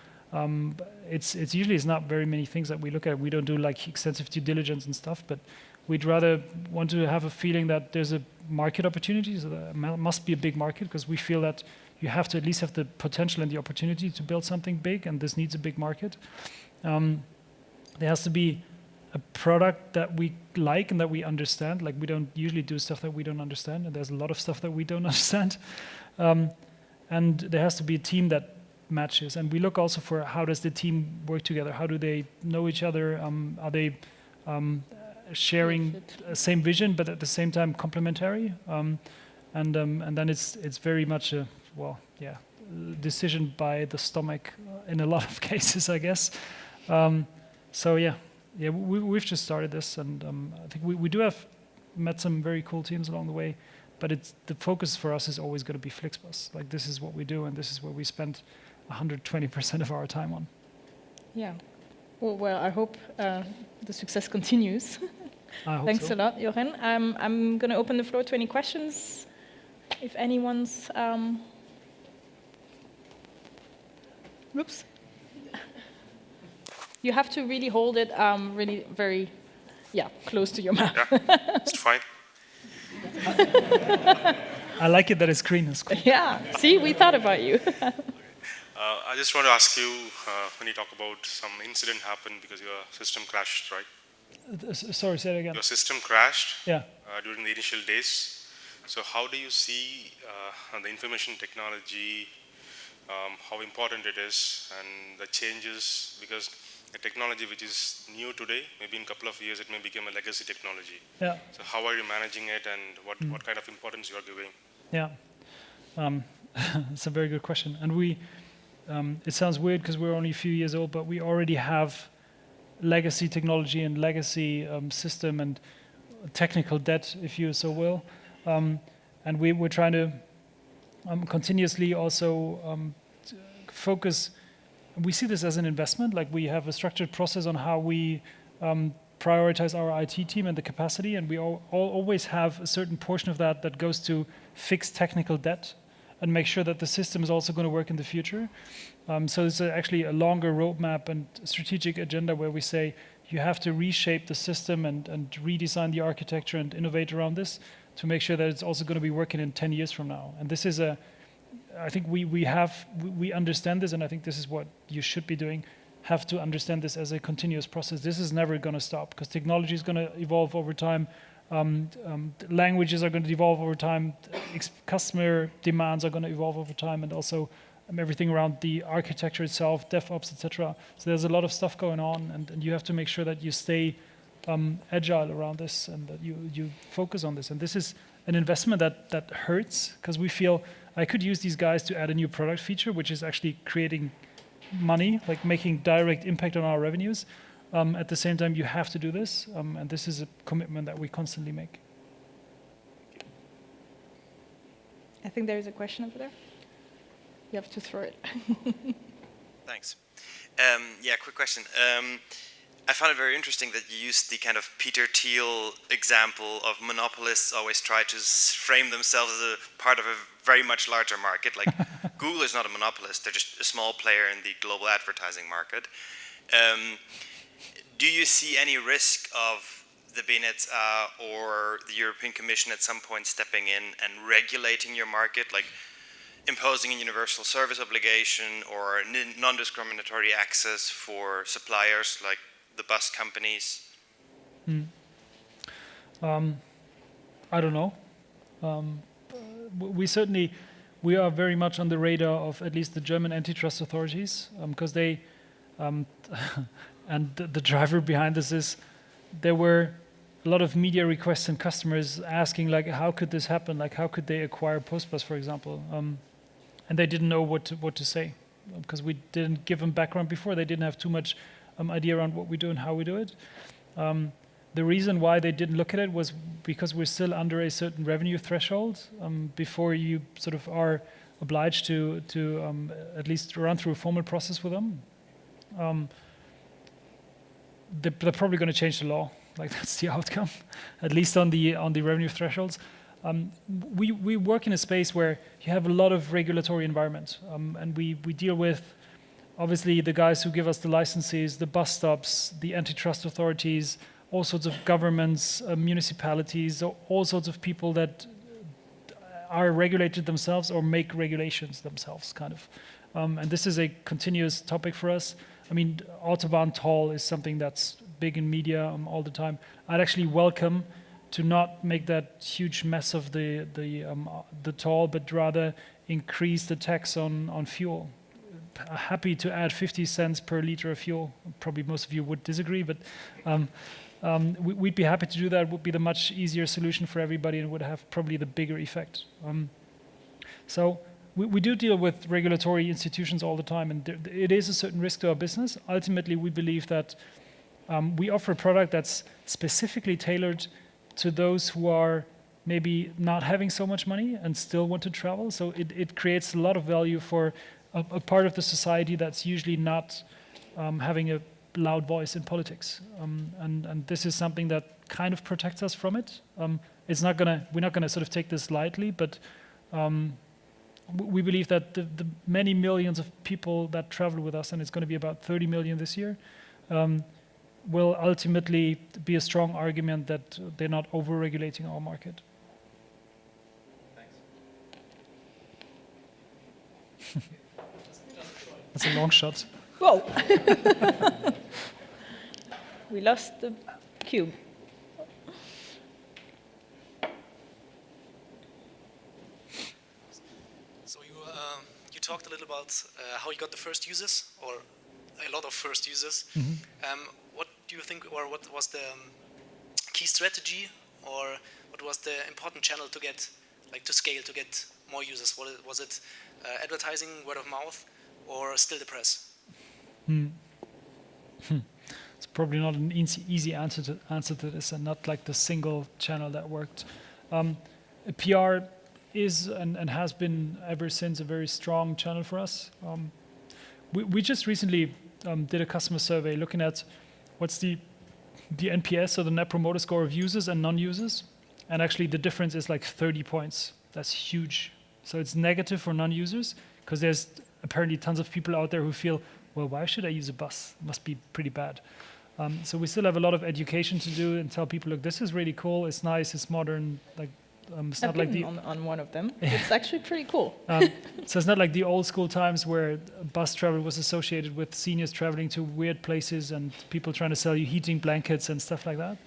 It's usually not very many things that we look at. We don't do like extensive due diligence and stuff, but we'd rather want to have a feeling that there's a market opportunity. So there must be a big market, because we feel that you have to at least have the potential and the opportunity to build something big, and this needs a big market. There has to be a product that we like and that we understand. Like, we don't usually do stuff that we don't understand, and there's a lot of stuff that we don't understand. And there has to be a team that matches. And we look also for how does the team work together? How do they know each other? Are they sharing the same vision, but at the same time complementary? And then it's very much a decision by the stomach in a lot of cases, I guess. So we've just started this, and I think we do have met some very cool teams along the way, but the focus for us is always going to be Flixbus. Like, this is what we do, and this is where we spend 120% of our time on. Yeah. Well, I hope the success continues. I hope Thanks so. a lot, Jochen. I'm going to open the floor to any questions. If anyone's... Oops. You have to really hold it really very, close to your mouth. Yeah, it's fine. I like it that it's green. It's cool. Yeah, see, we thought about you. I just want to ask you, when you talk about some incident happened because your system crashed, right? Sorry, say it again. Your system crashed Yeah. During the initial days. So how do you see the information technology, how important it is, and the changes? Because a technology which is new today, maybe in a couple of years, it may become a legacy technology. Yeah. So how are you managing it, and what kind of importance you are giving? Yeah. It's a very good question. And it sounds weird because we're only a few years old, but we already have legacy technology and legacy system and technical debt, if you so will. And we're trying to continuously also focus. We see this as an investment. Like, we have a structured process on how we prioritize our IT team and the capacity, and we always have a certain portion of that goes to fix technical debt and make sure that the system is also going to work in the future. So it's actually a longer roadmap and strategic agenda where we say you have to reshape the system and redesign the architecture and innovate around this to make sure that it's also going to be working in 10 years from now. And this is I think we understand this, and I think this is what you should be doing. Have to understand this as a continuous process. This is never going to stop, because technology is going to evolve over time. Languages are going to evolve over time. Customer demands are going to evolve over time, and also everything around the architecture itself, DevOps, etc. So there's a lot of stuff going on, and you have to make sure that you stay agile around this, and that you focus on this. And this is an investment that hurts, because we feel I could use these guys to add a new product feature, which is actually creating money, like making direct impact on our revenues. At the same time, you have to do this, and this is a commitment that we constantly make. I think there is a question over there. You have to throw it. Thanks. Yeah, quick question. I found it very interesting that you used the kind of Peter Thiel example of monopolists always try to frame themselves as a part of a very much larger market. Like Google is not a monopolist, they're just a small player in the global advertising market. Do you see any risk of the BNetzA or the European Commission at some point stepping in and regulating your market, like imposing a universal service obligation or non-discriminatory access for suppliers like the bus companies? I don't know. We are very much on the radar of at least the German antitrust authorities, because they, and the driver behind this is, there were a lot of media requests and customers asking, like, how could this happen? Like, how could they acquire Postbus, for example? And they didn't know what to say, because we didn't give them background before. They didn't have too much idea around what we do and how we do it. The reason why they didn't look at it was because we're still under a certain revenue threshold before you sort of are obliged to at least run through a formal process with them. They're probably going to change the law. Like, that's the outcome, at least on the revenue thresholds. We work in a space where you have a lot of regulatory environment, and we deal with, obviously, the guys who give us the licenses, the bus stops, the antitrust authorities, all sorts of governments, municipalities, all sorts of people that are regulated themselves or make regulations themselves, kind of. And this is a continuous topic for us. I mean, Autobahn toll is something that's big in media all the time. I'd actually welcome to not make that huge mess of the toll, but rather increase the tax on fuel. Happy to add 50 cents per liter of fuel. Probably most of you would disagree, but we'd be happy to do that. It would be the much easier solution for everybody and would have probably the bigger effect. So we do deal with regulatory institutions all the time, and it is a certain risk to our business. Ultimately, we believe that we offer a product that's specifically tailored to those who are maybe not having so much money and still want to travel. So it creates a lot of value for a part of the society that's usually not having a loud voice in politics. And this is something that kind of protects us from it. We're not gonna sort of take this lightly, but we believe that the many millions of people that travel with us, and it's going to be about 30 million this year, will ultimately be a strong argument that they're not over-regulating our market. Thanks. That's a long shot. Whoa! We lost the cube. So you talked a little about how you got the first users, or a lot of first users. Mm-hmm. What do you think, or what was the key strategy, or what was the important channel to get, like, to scale, to get more users? Was it advertising, word of mouth, or still the press? It's probably not an easy answer to this, and not like the single channel that worked. PR is and has been ever since a very strong channel for us. We just recently did a customer survey looking at what's the NPS, or the Net Promoter Score of users and non-users, and actually the difference is like 30 points. That's huge. So it's negative for non-users, because there's apparently tons of people out there who feel, well, why should I use a bus? It must be pretty bad. So we still have a lot of education to do and tell people, look, this is really cool, it's nice, it's modern. Like, it's not like on one of them. It's actually pretty cool. So it's not like the old school times where bus travel was associated with seniors traveling to weird places and people trying to sell you heating blankets and stuff like that.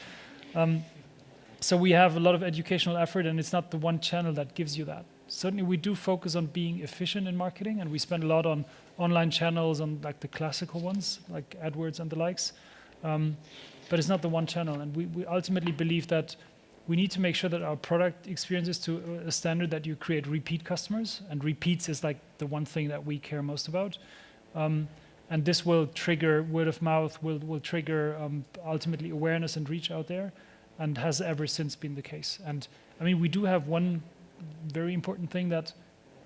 So we have a lot of educational effort, and it's not the one channel that gives you that. Certainly we do focus on being efficient in marketing, and we spend a lot on online channels, on like the classical ones, like AdWords and the likes. But it's not the one channel, and we ultimately believe that we need to make sure that our product experience is to a standard that you create repeat customers, and repeats is like the one thing that we care most about. And this will trigger word of mouth, will trigger ultimately awareness and reach out there, and has ever since been the case. And I mean, we do have one very important thing, that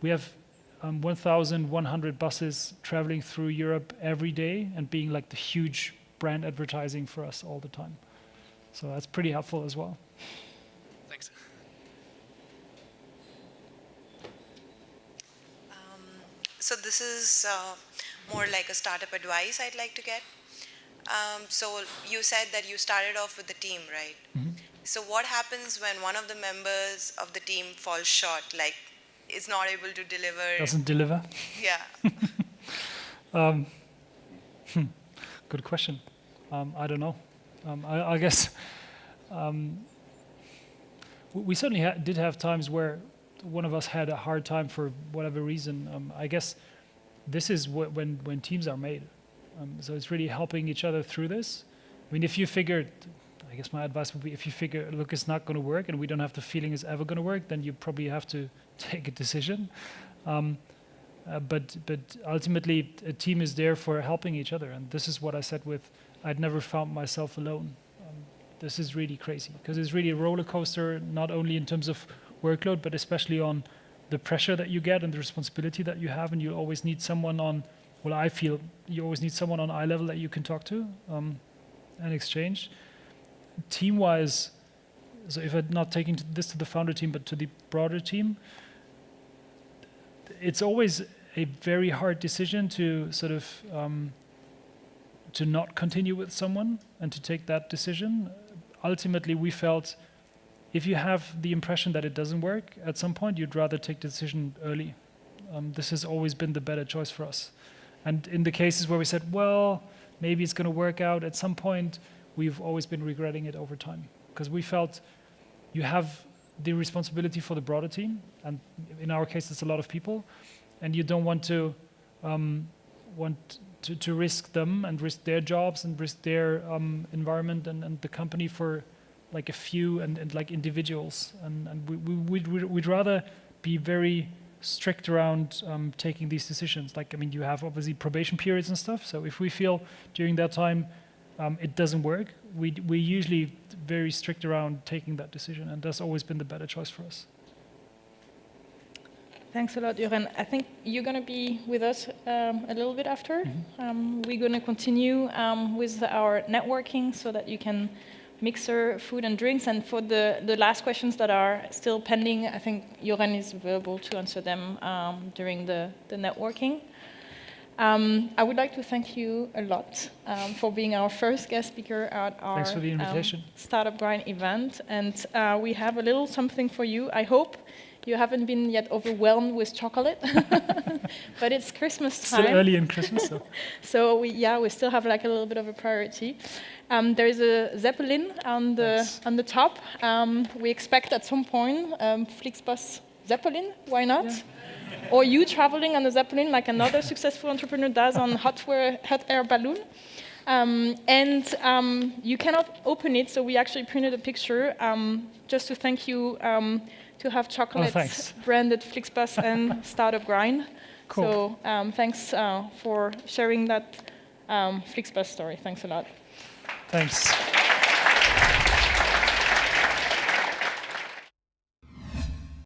we have 1,100 buses traveling through Europe every day and being like the huge brand advertising for us all the time. So that's pretty helpful as well. Thanks. So this is more like a startup advice I'd like to get. So you said that you started off with the team, right? Mm-hmm. So what happens when one of the members of the team falls short, like is not able to deliver? Doesn't deliver? Yeah. Good question. I don't know. I guess we certainly did have times where one of us had a hard time for whatever reason. I guess this is when teams are made. So it's really helping each other through this. I mean, if you figure, I guess my advice would be, if you figure, look, it's not going to work and we don't have the feeling it's ever going to work, then you probably have to take a decision. But ultimately, a team is there for helping each other. And this is what I said with, I'd never found myself alone. This is really crazy, because it's really a roller coaster, not only in terms of workload, but especially on the pressure that you get and the responsibility that you have. And you always need someone on, well, I feel you always need someone on eye level that you can talk to and exchange. Team-wise, so if I'm not taking this to the founder team, but to the broader team, it's always a very hard decision to sort of to not continue with someone and to take that decision. Ultimately, we felt if you have the impression that it doesn't work, at some point you'd rather take the decision early. This has always been the better choice for us. And in the cases where we said, well, maybe it's going to work out, at some point we've always been regretting it over time, because we felt you have the responsibility for the broader team, and in our case it's a lot of people, and you don't want to risk them and risk their jobs and risk their environment and the company for like a few and like individuals, and we'd rather be very strict around taking these decisions. Like, I mean, you have obviously probation periods and stuff, so if we feel during that time it doesn't work, we're usually very strict around taking that decision, and that's always been the better choice for us. Thanks a lot, Jochen. I think you're going to be with us a little bit after. Mm-hmm. We're going to continue with our networking so that you can mixer food and drinks. And for the last questions that are still pending, I think Jochen is available to answer them during the networking. I would like to thank you a lot for being our first guest speaker at our Thanks for the invitation. Startup Grind event. And we have a little something for you. I hope you haven't been yet overwhelmed with chocolate, but it's Christmas time. Still early in Christmas, so. So we still have like a little bit of a priority. There is a Zeppelin on the top. We expect at some point Flixbus Zeppelin. Why not? Yeah. Or you traveling on the Zeppelin like another successful entrepreneur does on hot air balloon. You cannot open it, so we actually printed a picture just to thank you to have chocolates branded Flixbus and Startup Grind. Cool. So thanks for sharing that Flixbus story. Thanks a lot. Thanks.